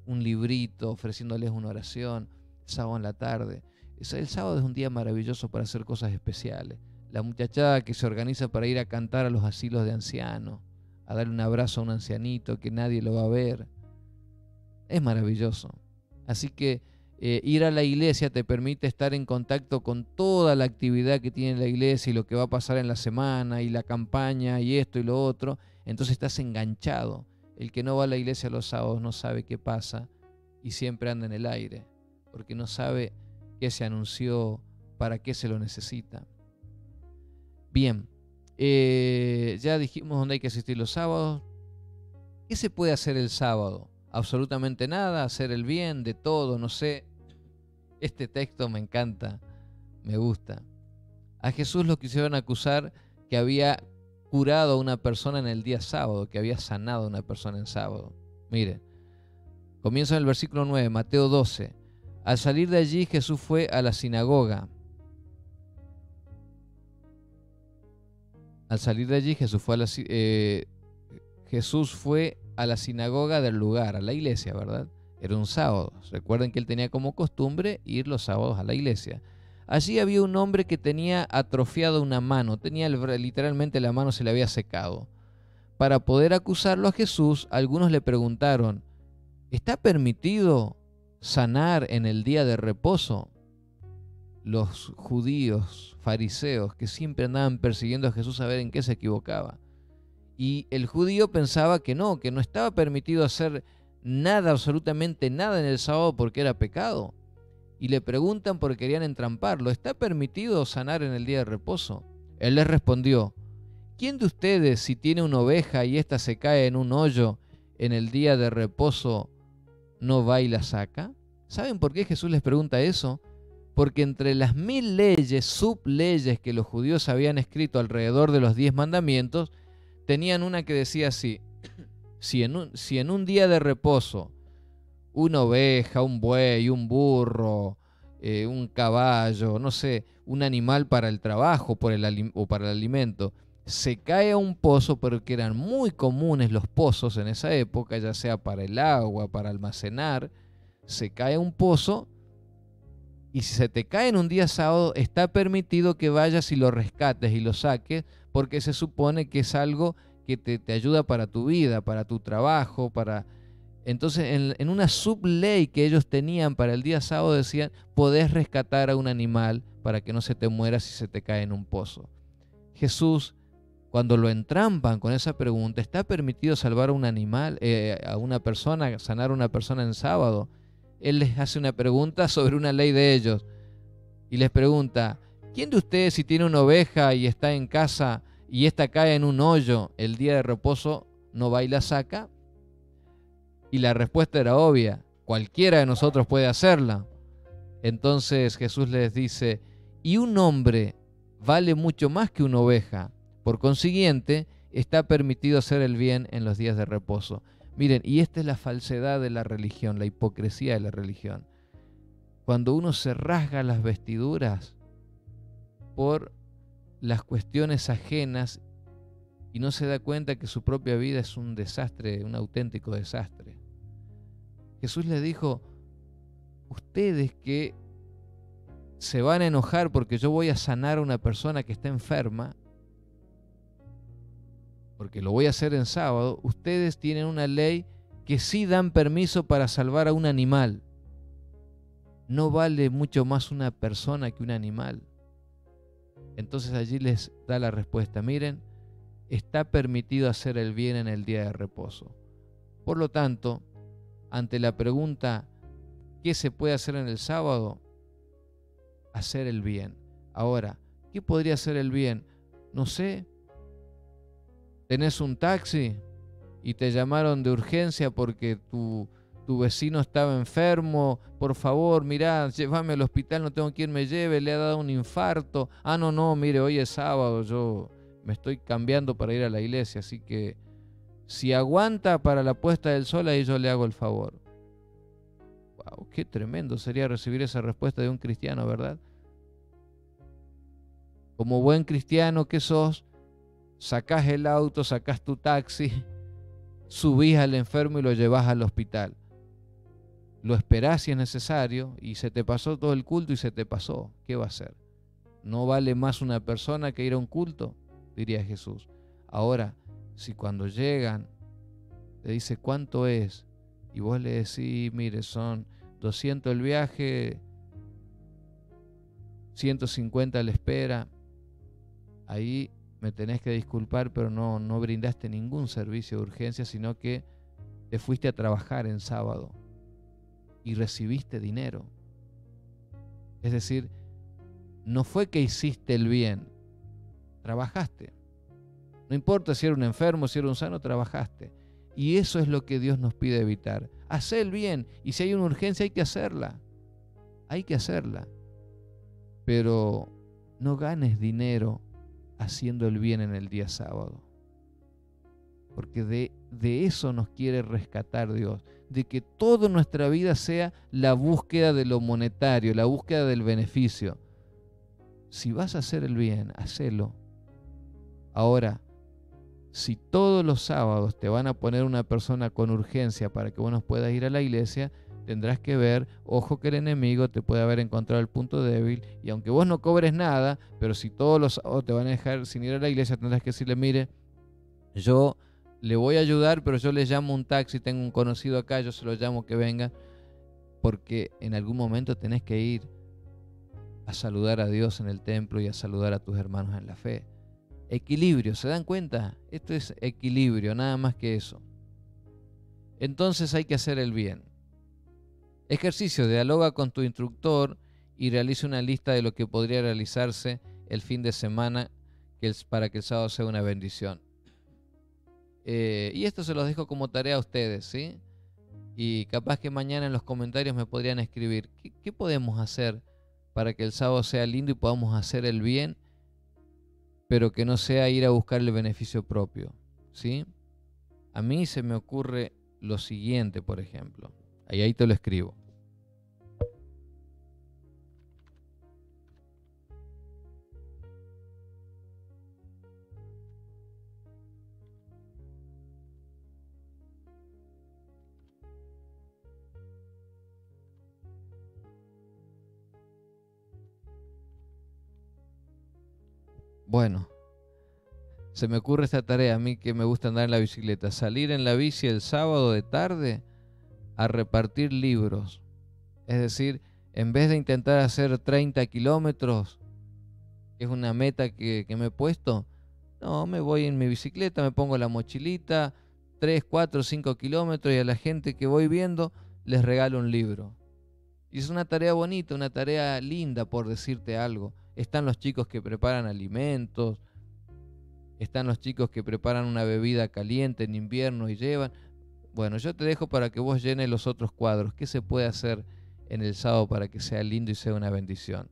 un librito ofreciéndoles una oración. sábado en la tarde. El sábado es un día maravilloso para hacer cosas especiales. La muchachada que se organiza para ir a cantar a los asilos de ancianos, a darle un abrazo a un ancianito que nadie lo va a ver. Es maravilloso. Así que ir a la iglesia te permite estar en contacto con toda la actividad que tiene la iglesia y lo que va a pasar en la semana y la campaña y esto y lo otro. Entonces estás enganchado. El que no va a la iglesia los sábados no sabe qué pasa y siempre anda en el aire, porque no sabe qué se anunció, para qué se lo necesita. Bien, ya dijimos dónde hay que asistir los sábados. ¿Qué se puede hacer el sábado? Absolutamente nada, hacer el bien, de todo, no sé. Este texto me encanta, me gusta. A Jesús lo quisieron acusar que había curado a una persona en el día sábado, que había sanado a una persona en sábado. Miren, comienza en el versículo 9, Mateo 12. Al salir de allí, Jesús fue a la sinagoga. Al salir de allí, Jesús fue a la sinagoga del lugar, a la iglesia, ¿verdad? Era un sábado. Recuerden que él tenía como costumbre ir los sábados a la iglesia. Allí había un hombre que tenía atrofiado una mano, literalmente la mano se le había secado. Para poder acusarlo a Jesús, algunos le preguntaron, ¿está permitido sanar en el día de reposo? Los judíos, fariseos, que siempre andaban persiguiendo a Jesús a ver en qué se equivocaba. Y el judío pensaba que no estaba permitido hacer nada, absolutamente nada en el sábado porque era pecado. Y le preguntan porque querían entramparlo, ¿está permitido sanar en el día de reposo? Él les respondió, ¿quién de ustedes, si tiene una oveja y ésta se cae en un hoyo en el día de reposo, no va y la saca? ¿Saben por qué Jesús les pregunta eso? Porque entre las 1000 leyes, subleyes que los judíos habían escrito alrededor de los 10 mandamientos, tenían una que decía así, si en un día de reposo una oveja, un buey, un burro, un caballo, no sé, un animal para el trabajo o para el alimento, se cae a un pozo, porque eran muy comunes los pozos en esa época, ya sea para el agua, para almacenar, se cae a un pozo, y si se te cae en un día sábado, está permitido que vayas y lo rescates y lo saques, porque se supone que es algo que te ayuda para tu vida, para tu trabajo, para... Entonces, en una subley que ellos tenían para el día sábado, decían, podés rescatar a un animal para que no se te muera si se te cae en un pozo. Jesús, cuando lo entrampan con esa pregunta, ¿está permitido salvar a un animal, a una persona, sanar a una persona en sábado? Él les hace una pregunta sobre una ley de ellos y les pregunta, ¿quién de ustedes, si tiene una oveja y está en casa y ésta cae en un hoyo el día de reposo, no va y la saca? Y la respuesta era obvia, cualquiera de nosotros puede hacerla. Entonces Jesús les dice, y un hombre vale mucho más que una oveja, por consiguiente está permitido hacer el bien en los días de reposo. Miren, y esta es la falsedad de la religión, la hipocresía de la religión. Cuando uno se rasga las vestiduras por las cuestiones ajenas y no se da cuenta que su propia vida es un desastre, un auténtico desastre. Jesús les dijo, ustedes que se van a enojar porque yo voy a sanar a una persona que está enferma, porque lo voy a hacer en sábado, ustedes tienen una ley que sí dan permiso para salvar a un animal. No vale mucho más una persona que un animal. Entonces allí les da la respuesta, miren, está permitido hacer el bien en el día de reposo. Por lo tanto, ante la pregunta, ¿qué se puede hacer en el sábado? Hacer el bien. Ahora, ¿qué podría hacer el bien? No sé. Tenés un taxi y te llamaron de urgencia porque tu vecino estaba enfermo. Por favor, mirá, llévame al hospital, no tengo quien me lleve, le ha dado un infarto. Ah, no, mire, hoy es sábado, yo me estoy cambiando para ir a la iglesia, así que si aguanta para la puesta del sol, ahí yo le hago el favor. Wow, qué tremendo sería recibir esa respuesta de un cristiano, ¿verdad? Como buen cristiano que sos, sacás el auto, sacás tu taxi, subís al enfermo y lo llevás al hospital. lo esperás si es necesario, y se te pasó todo el culto y se te pasó. ¿Qué va a hacer? ¿No vale más una persona que ir a un culto?, diría Jesús. Ahora, si cuando llegan le dice cuánto es, y vos le decís, mire, son 200 el viaje, 150 la espera, ahí me tenés que disculpar, pero no brindaste ningún servicio de urgencia, sino que te fuiste a trabajar en sábado y recibiste dinero. Es decir, no fue que hiciste el bien, trabajaste. No importa si era un enfermo, si era un sano, trabajaste. Y eso es lo que Dios nos pide evitar. Hacé el bien, y si hay una urgencia hay que hacerla. Hay que hacerla. Pero no ganes dinero haciendo el bien en el día sábado. Porque de eso nos quiere rescatar Dios. De que toda nuestra vida sea la búsqueda de lo monetario, la búsqueda del beneficio. Si vas a hacer el bien, hacelo. Ahora, si todos los sábados te van a poner una persona con urgencia para que vos no puedas ir a la iglesia, tendrás que ver, ojo que el enemigo te puede haber encontrado el punto débil, y aunque vos no cobres nada, pero si todos los sábados te van a dejar sin ir a la iglesia, tendrás que decirle, mire, yo le voy a ayudar, pero yo le llamo un taxi, tengo un conocido acá, yo se lo llamo que venga, porque en algún momento tenés que ir a saludar a Dios en el templo y a saludar a tus hermanos en la fe. Equilibrio, ¿se dan cuenta? Esto es equilibrio, nada más que eso. Entonces hay que hacer el bien. Ejercicio, dialoga con tu instructor y realiza una lista de lo que podría realizarse el fin de semana para que el sábado sea una bendición. Y esto se los dejo como tarea a ustedes, ¿sí? Y capaz que mañana en los comentarios me podrían escribir, ¿qué podemos hacer para que el sábado sea lindo y podamos hacer el bien, pero que no sea ir a buscar el beneficio propio, ¿sí? A mí se me ocurre lo siguiente, por ejemplo. Ahí te lo escribo. Bueno, se me ocurre esta tarea a mí que me gusta andar en la bicicleta. Salir en la bici el sábado de tarde a repartir libros. Es decir, en vez de intentar hacer 30 kilómetros, que es una meta que me he puesto, no, me voy en mi bicicleta, me pongo la mochilita, 3, 4, 5 kilómetros, y a la gente que voy viendo les regalo un libro. Y es una tarea bonita, una tarea linda, por decirte algo. Están los chicos que preparan alimentos, están los chicos que preparan una bebida caliente en invierno y llevan. Bueno, yo te dejo para que vos llenes los otros cuadros. ¿Qué se puede hacer en el sábado para que sea lindo y sea una bendición?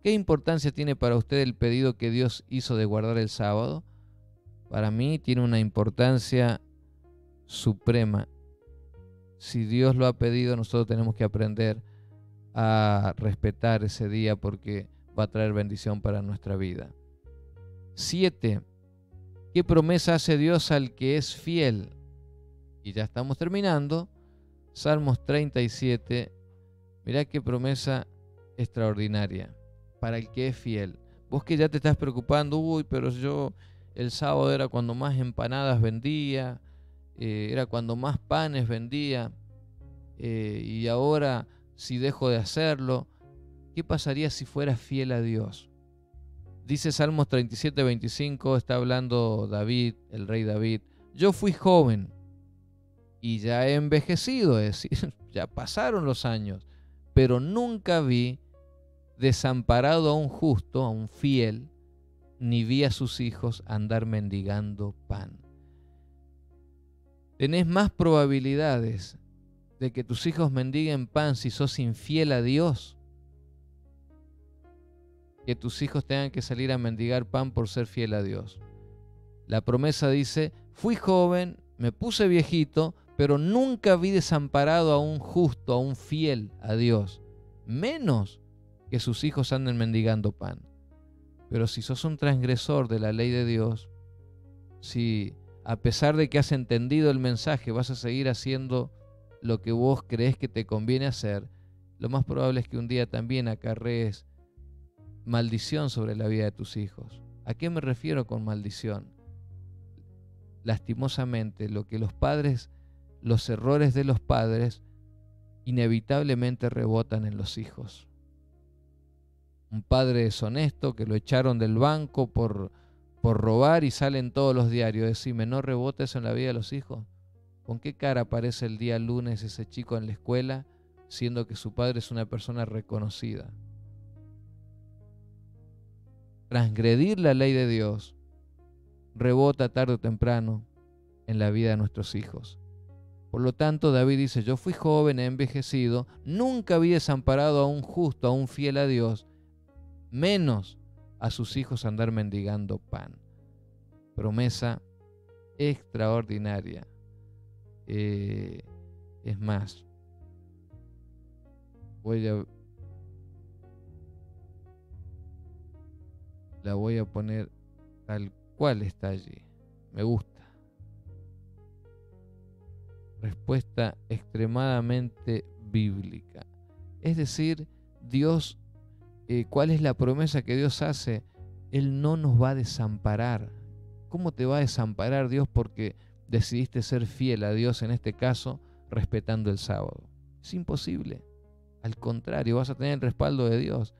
¿Qué importancia tiene para usted el pedido que Dios hizo de guardar el sábado? Para mí tiene una importancia suprema. Si Dios lo ha pedido, nosotros tenemos que aprender a respetar ese día porque va a traer bendición para nuestra vida. 7. ¿Qué promesa hace Dios al que es fiel? Y ya estamos terminando. Salmos 37. Mirá qué promesa extraordinaria para el que es fiel. Vos que ya te estás preocupando, pero yo el sábado era cuando más empanadas vendía, era cuando más panes vendía, y ahora si dejo de hacerlo, ¿qué pasaría si fueras fiel a Dios? Dice Salmos 37, 25, está hablando David, el rey David. Yo fui joven y ya he envejecido, es decir, ya pasaron los años, pero nunca vi desamparado a un justo, a un fiel, ni vi a sus hijos andar mendigando pan. Tenés más probabilidades de que tus hijos mendiguen pan si sos infiel a Dios, que tus hijos tengan que salir a mendigar pan por ser fiel a Dios. La promesa dice, fui joven, me puse viejito, pero nunca vi desamparado a un justo, a un fiel a Dios, menos que sus hijos anden mendigando pan. Pero si sos un transgresor de la ley de Dios, si a pesar de que has entendido el mensaje vas a seguir haciendo lo que vos creés que te conviene hacer, lo más probable es que un día también acarrees maldición sobre la vida de tus hijos. ¿A qué me refiero con maldición? Lastimosamente, los errores de los padres inevitablemente rebotan en los hijos. Un padre deshonesto que lo echaron del banco por robar y sale en todos los diarios. Decime, ¿no rebota eso en la vida de los hijos? ¿Con qué cara aparece el día lunes ese chico en la escuela, siendo que su padre es una persona reconocida? Transgredir la ley de Dios rebota tarde o temprano en la vida de nuestros hijos. Por lo tanto, David dice, yo fui joven, he envejecido, nunca vi desamparado a un justo, a un fiel a Dios, menos a sus hijos andar mendigando pan. Promesa extraordinaria. Es más, la voy a poner tal cual está allí. Me gusta. Respuesta extremadamente bíblica. Es decir, Dios, ¿cuál es la promesa que Dios hace? Él no nos va a desamparar. ¿Cómo te va a desamparar Dios porque decidiste ser fiel a Dios, en este caso, respetando el sábado? Es imposible. Al contrario, vas a tener el respaldo de Dios.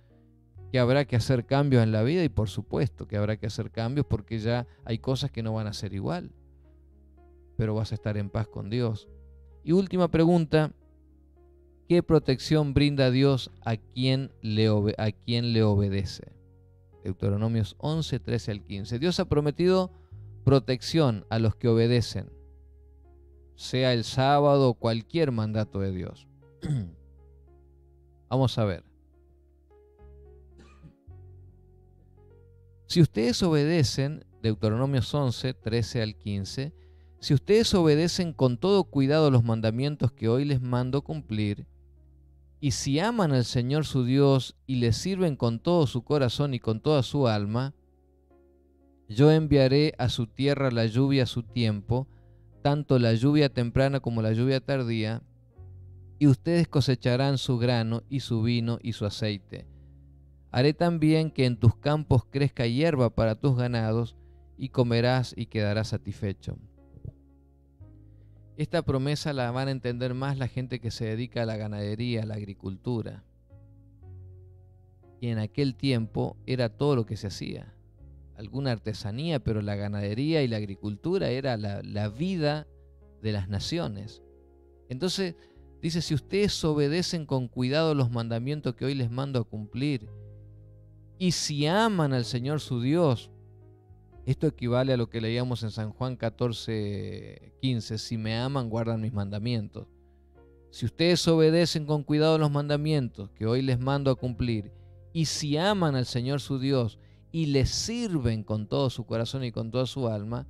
Que habrá que hacer cambios en la vida, y por supuesto que habrá que hacer cambios porque ya hay cosas que no van a ser igual. Pero vas a estar en paz con Dios. Y última pregunta, ¿qué protección brinda Dios a quien le obedece? Deuteronomios 11, 13 al 15. Dios ha prometido protección a los que obedecen, sea el sábado o cualquier mandato de Dios. Vamos a ver. Si ustedes obedecen, Deuteronomios 11, 13 al 15, si ustedes obedecen con todo cuidado los mandamientos que hoy les mando cumplir, y si aman al Señor su Dios y le sirven con todo su corazón y con toda su alma, yo enviaré a su tierra la lluvia a su tiempo, tanto la lluvia temprana como la lluvia tardía, y ustedes cosecharán su grano y su vino y su aceite. Haré también que en tus campos crezca hierba para tus ganados, y comerás y quedarás satisfecho. Esta promesa la van a entender más la gente que se dedica a la ganadería, a la agricultura. Y en aquel tiempo era todo lo que se hacía. Alguna artesanía, pero la ganadería y la agricultura era la vida de las naciones. Entonces dice, si ustedes obedecen con cuidado los mandamientos que hoy les mando a cumplir, y si aman al Señor su Dios, esto equivale a lo que leíamos en San Juan 14, 15, si me aman, guardan mis mandamientos. Si ustedes obedecen con cuidado los mandamientos que hoy les mando a cumplir, y si aman al Señor su Dios y le sirven con todo su corazón y con toda su alma,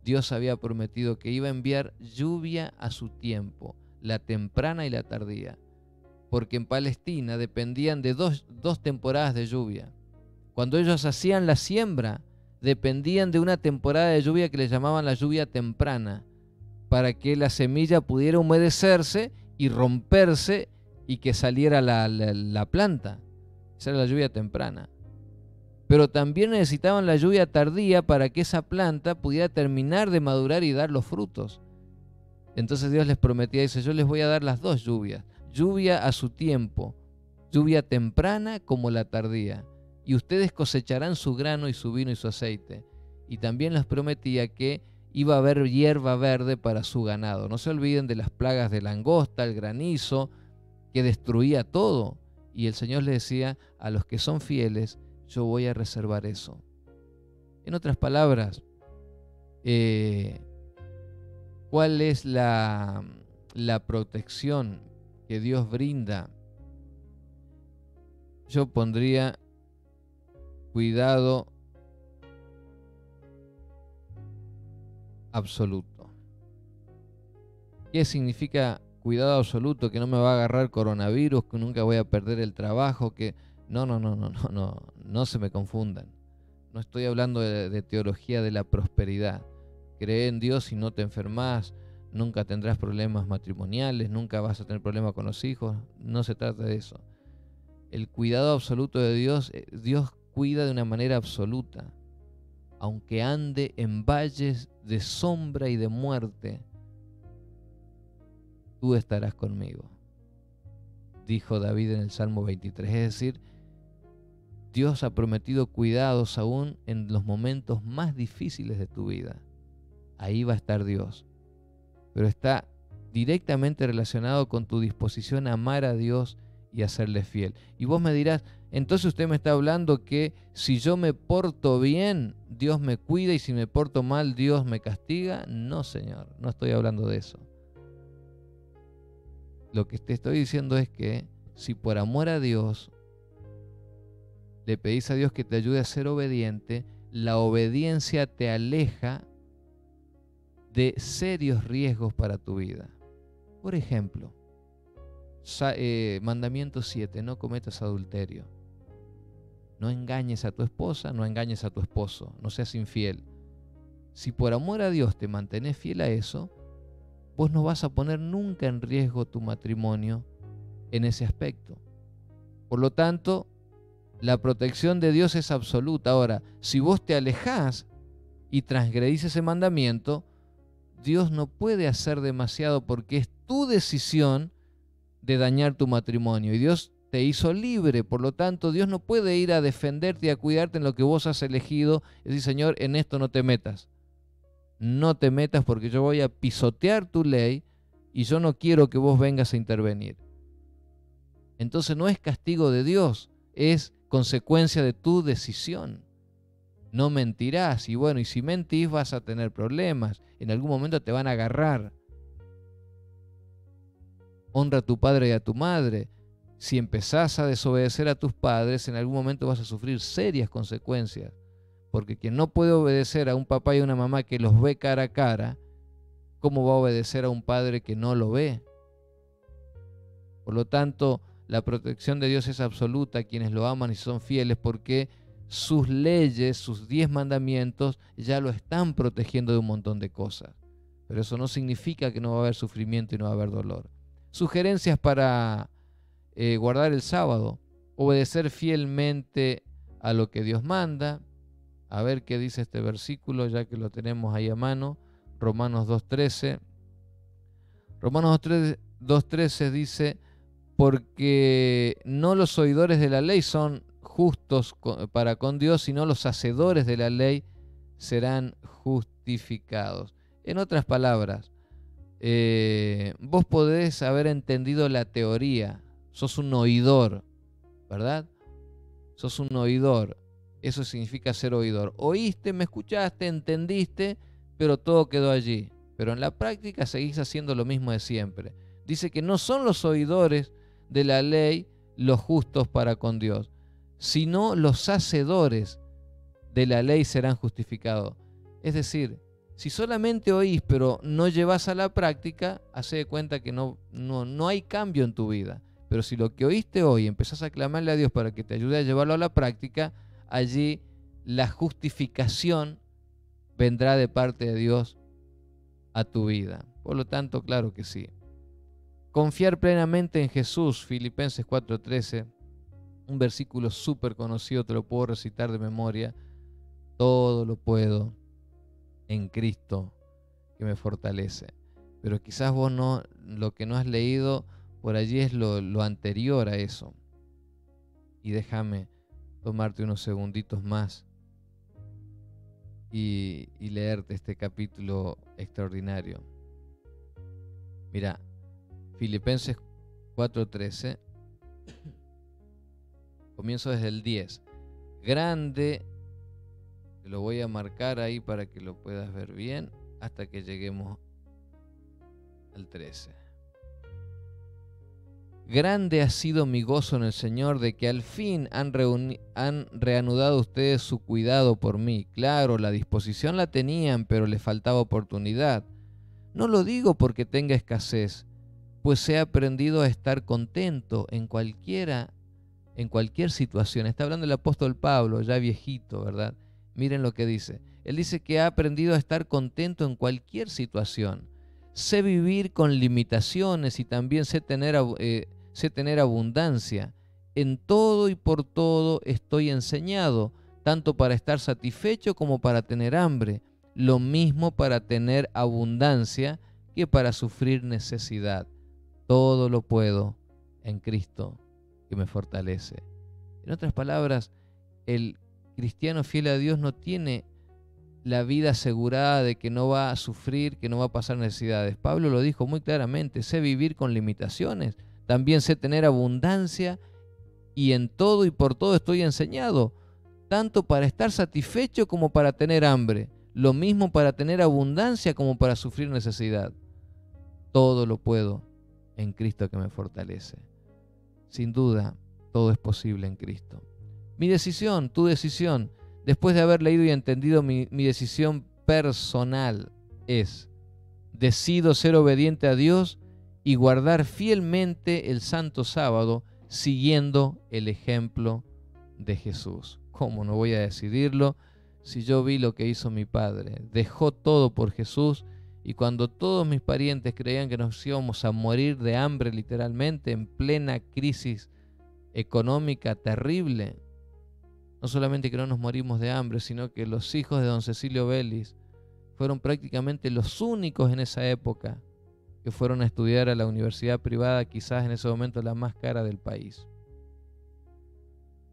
Dios había prometido que iba a enviar lluvia a su tiempo, la temprana y la tardía, porque en Palestina dependían de dos temporadas de lluvia. Cuando ellos hacían la siembra, dependían de una temporada de lluvia que le llamaban la lluvia temprana, para que la semilla pudiera humedecerse y romperse y que saliera la planta. Esa era la lluvia temprana. Pero también necesitaban la lluvia tardía para que esa planta pudiera terminar de madurar y dar los frutos. Entonces Dios les prometía, dice, yo les voy a dar las dos lluvias, lluvia a su tiempo, lluvia temprana como la tardía, y ustedes cosecharán su grano y su vino y su aceite. Y también les prometía que iba a haber hierba verde para su ganado. No se olviden de las plagas de langosta, el granizo, que destruía todo. Y el Señor les decía, a los que son fieles, yo voy a reservar eso. En otras palabras, ¿cuál es la protección que Dios brinda? Yo pondría cuidado absoluto. ¿Qué significa cuidado absoluto? Que no me va a agarrar coronavirus, que nunca voy a perder el trabajo, que no se me confundan. No estoy hablando de teología de la prosperidad. Cree en Dios y no te enfermas, nunca tendrás problemas matrimoniales, nunca vas a tener problemas con los hijos. No se trata de eso. El cuidado absoluto de Dios, Dios cuida de una manera absoluta. Aunque ande en valles de sombra y de muerte, tú estarás conmigo, dijo David en el Salmo 23. Es decir, Dios ha prometido cuidados aún en los momentos más difíciles de tu vida. Ahí va a estar Dios. Pero está directamente relacionado con tu disposición a amar a Dios y a serle fiel. Y vos me dirás, entonces usted me está hablando que si yo me porto bien, Dios me cuida, y si me porto mal, Dios me castiga. No, Señor, no estoy hablando de eso. Lo que te estoy diciendo es que si por amor a Dios le pedís a Dios que te ayude a ser obediente, la obediencia te aleja de serios riesgos para tu vida. Por ejemplo, mandamiento 7, no cometas adulterio. No engañes a tu esposa, no engañes a tu esposo, no seas infiel. Si por amor a Dios te mantenés fiel a eso, vos no vas a poner nunca en riesgo tu matrimonio en ese aspecto. Por lo tanto, la protección de Dios es absoluta. Ahora, si vos te alejás y transgredís ese mandamiento, Dios no puede hacer demasiado porque es tu decisión de dañar tu matrimonio. Y Dios te hizo libre, por lo tanto, Dios no puede ir a defenderte y a cuidarte en lo que vos has elegido. Es decir, Señor, en esto no te metas. No te metas porque yo voy a pisotear tu ley y yo no quiero que vos vengas a intervenir. Entonces no es castigo de Dios, es consecuencia de tu decisión. No mentirás, y bueno, y si mentís vas a tener problemas, en algún momento te van a agarrar. Honra a tu padre y a tu madre. Si empezás a desobedecer a tus padres, en algún momento vas a sufrir serias consecuencias, porque quien no puede obedecer a un papá y a una mamá que los ve cara a cara, ¿cómo va a obedecer a un padre que no lo ve? Por lo tanto, la protección de Dios es absoluta a quienes lo aman y son fieles, porque sus leyes, sus 10 mandamientos, ya lo están protegiendo de un montón de cosas. Pero eso no significa que no va a haber sufrimiento y no va a haber dolor. Sugerencias para guardar el sábado: obedecer fielmente a lo que Dios manda. A ver qué dice este versículo, ya que lo tenemos ahí a mano. Romanos 2.13. Romanos 2.13 dice: porque no los oidores de la ley son justos para con Dios, sino los hacedores de la ley serán justificados. En otras palabras, vos podés haber entendido la teoría, sos un oidor, ¿verdad? Sos un oidor, eso significa ser oidor. Oíste, me escuchaste, entendiste, pero todo quedó allí. Pero en la práctica seguís haciendo lo mismo de siempre. Dice que no son los oidores de la ley los justos para con Dios, sino los hacedores de la ley serán justificados. Es decir, si solamente oís pero no llevas a la práctica, hacé de cuenta que no hay cambio en tu vida. Pero si lo que oíste hoy empezás a clamarle a Dios para que te ayude a llevarlo a la práctica, allí la justificación vendrá de parte de Dios a tu vida. Por lo tanto, claro que sí. Confiar plenamente en Jesús, Filipenses 4.13, un versículo súper conocido, te lo puedo recitar de memoria. Todo lo puedo en Cristo que me fortalece. Pero quizás vos no, lo que no has leído por allí es lo anterior a eso. Y déjame tomarte unos segunditos más y leerte este capítulo extraordinario. Mira, Filipenses 4.13, comienzo desde el 10. Grande, te lo voy a marcar ahí para que lo puedas ver bien, hasta que lleguemos al 13. Grande ha sido mi gozo en el Señor de que al fin han reanudado ustedes su cuidado por mí. Claro, la disposición la tenían, pero les faltaba oportunidad. No lo digo porque tenga escasez, pues he aprendido a estar contento en cualquier situación. Está hablando el apóstol Pablo, ya viejito, ¿verdad? Miren lo que dice. Él dice que ha aprendido a estar contento en cualquier situación, sé vivir con limitaciones y también sé tener abundancia. En todo y por todo estoy enseñado, tanto para estar satisfecho como para tener hambre, lo mismo para tener abundancia que para sufrir necesidad. Todo lo puedo en Cristo que me fortalece. En otras palabras, el cristiano fiel a Dios no tiene la vida asegurada de que no va a sufrir, que no va a pasar necesidades. Pablo lo dijo muy claramente: sé vivir con limitaciones, también sé tener abundancia, y en todo y por todo estoy enseñado, tanto para estar satisfecho como para tener hambre, lo mismo para tener abundancia como para sufrir necesidad. Todo lo puedo en Cristo que me fortalece. Sin duda, todo es posible en Cristo. Mi decisión, tu decisión, después de haber leído y entendido mi decisión personal es: decido ser obediente a Dios y guardar fielmente el Santo Sábado siguiendo el ejemplo de Jesús. ¿Cómo no voy a decidirlo si yo vi lo que hizo mi padre? Dejó todo por Jesús, y cuando todos mis parientes creían que nos íbamos a morir de hambre literalmente en plena crisis económica terrible, no solamente que no nos morimos de hambre, sino que los hijos de don Cecilio Bellis fueron prácticamente los únicos en esa época que fueron a estudiar a la universidad privada, quizás en ese momento la más cara del país.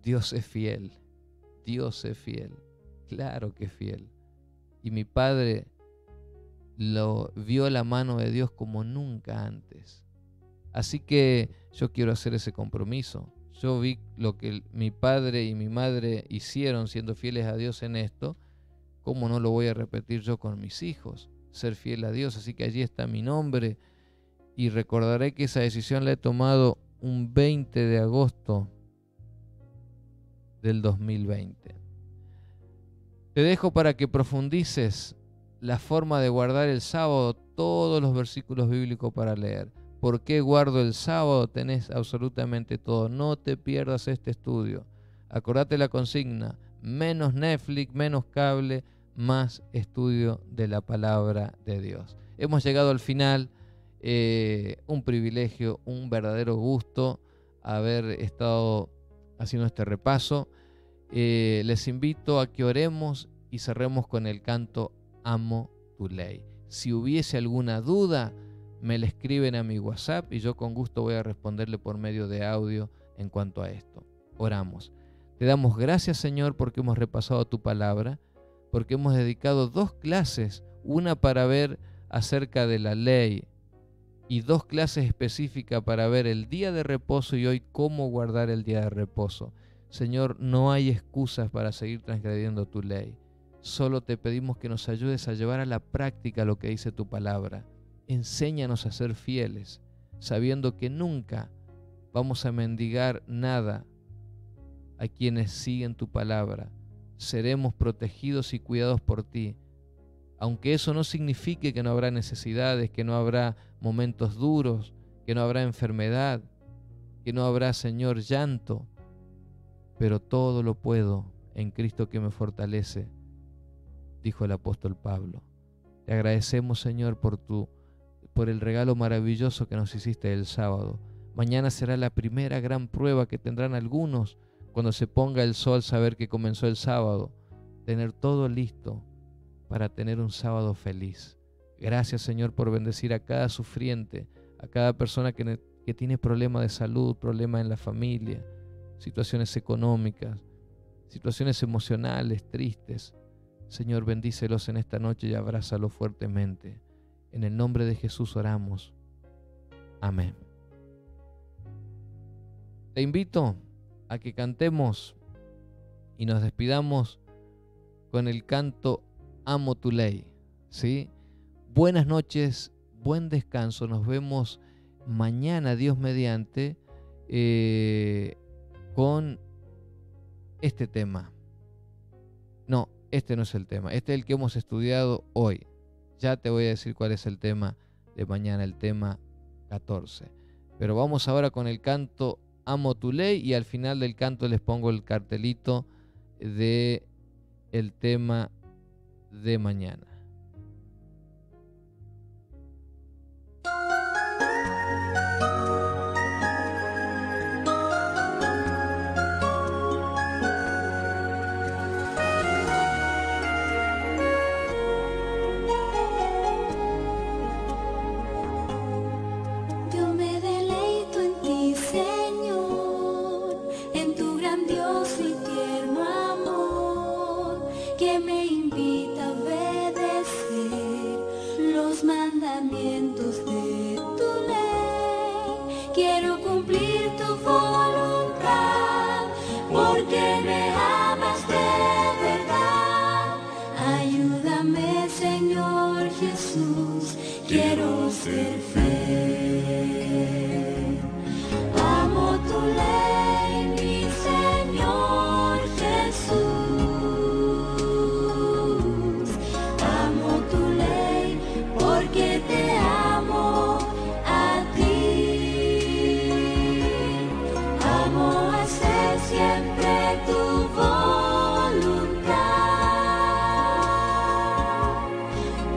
Dios es fiel, Dios es fiel, claro que es fiel. Y mi padre lo vio la mano de Dios como nunca antes. Así que yo quiero hacer ese compromiso. Yo vi lo que mi padre y mi madre hicieron siendo fieles a Dios en esto. ¿Cómo no lo voy a repetir yo con mis hijos? Ser fiel a Dios. Así que allí está mi nombre. Y recordaré que esa decisión la he tomado un 20 de agosto del 2020. Te dejo para que profundices la forma de guardar el sábado, todos los versículos bíblicos para leer. ¿Por qué guardo el sábado? Tenés absolutamente todo. No te pierdas este estudio. Acordate la consigna: menos Netflix, menos cable, más estudio de la palabra de Dios. Hemos llegado al final. Un privilegio, un verdadero gusto haber estado haciendo este repaso. Les invito a que oremos y cerremos con el canto Amo tu ley. Si hubiese alguna duda, me la escriben a mi WhatsApp y yo con gusto voy a responderle por medio de audio en cuanto a esto. Oramos. Te damos gracias, Señor, porque hemos repasado tu palabra, porque hemos dedicado 2 clases, una para ver acerca de la ley y 2 clases específicas para ver el día de reposo y hoy cómo guardar el día de reposo. Señor, no hay excusas para seguir transgrediendo tu ley. Solo te pedimos que nos ayudes a llevar a la práctica lo que dice tu palabra. Enséñanos a ser fieles, sabiendo que nunca vamos a mendigar nada a quienes siguen tu palabra. Seremos protegidos y cuidados por ti, aunque eso no signifique que no habrá necesidades, que no habrá momentos duros, que no habrá enfermedad, que no habrá, Señor, llanto, pero todo lo puedo en Cristo que me fortalece, dijo el apóstol Pablo. Te agradecemos, Señor, por el regalo maravilloso que nos hiciste el sábado. Mañana será la primera gran prueba que tendrán algunos cuando se ponga el sol, saber que comenzó el sábado, tener todo listo para tener un sábado feliz. Gracias, Señor, por bendecir a cada sufriente, a cada persona que tiene problemas de salud, problemas en la familia, situaciones económicas, situaciones emocionales, tristes. Señor, bendícelos en esta noche y abrázalos fuertemente. En el nombre de Jesús oramos. Amén. Te invito a que cantemos y nos despidamos con el canto Amo tu ley, ¿sí? Buenas noches, buen descanso. Nos vemos mañana, Dios mediante, con este tema. No, este no es el tema. Este es el que hemos estudiado hoy. Ya te voy a decir cuál es el tema de mañana, el tema 14. Pero vamos ahora con el canto Amo tu ley y al final del canto les pongo el cartelito de el tema de mañana. Jesús, quiero ser fiel. Amo tu ley, mi Señor Jesús. Amo tu ley porque te amo a ti. Amo hacer siempre tu voluntad,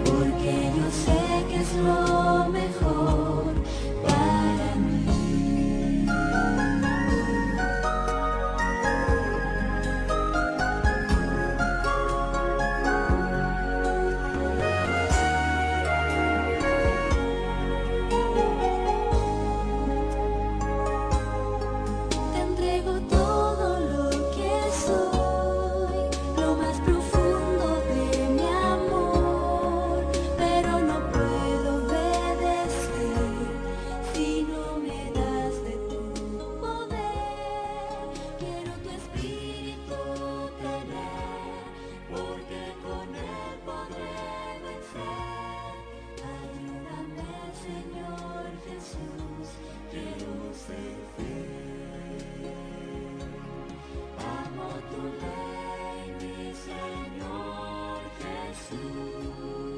porque yo sé que es lo mejor para mí. Te entrego todo lo que soy, lo más profundo de mi amor, pero no puedo obedecer si no me das de tu poder. Quiero tu espíritu tener, porque con él podré vencer. Ayúdame, Señor Jesús, quiero ser fiel. Amo tu ley, mi Señor Jesús.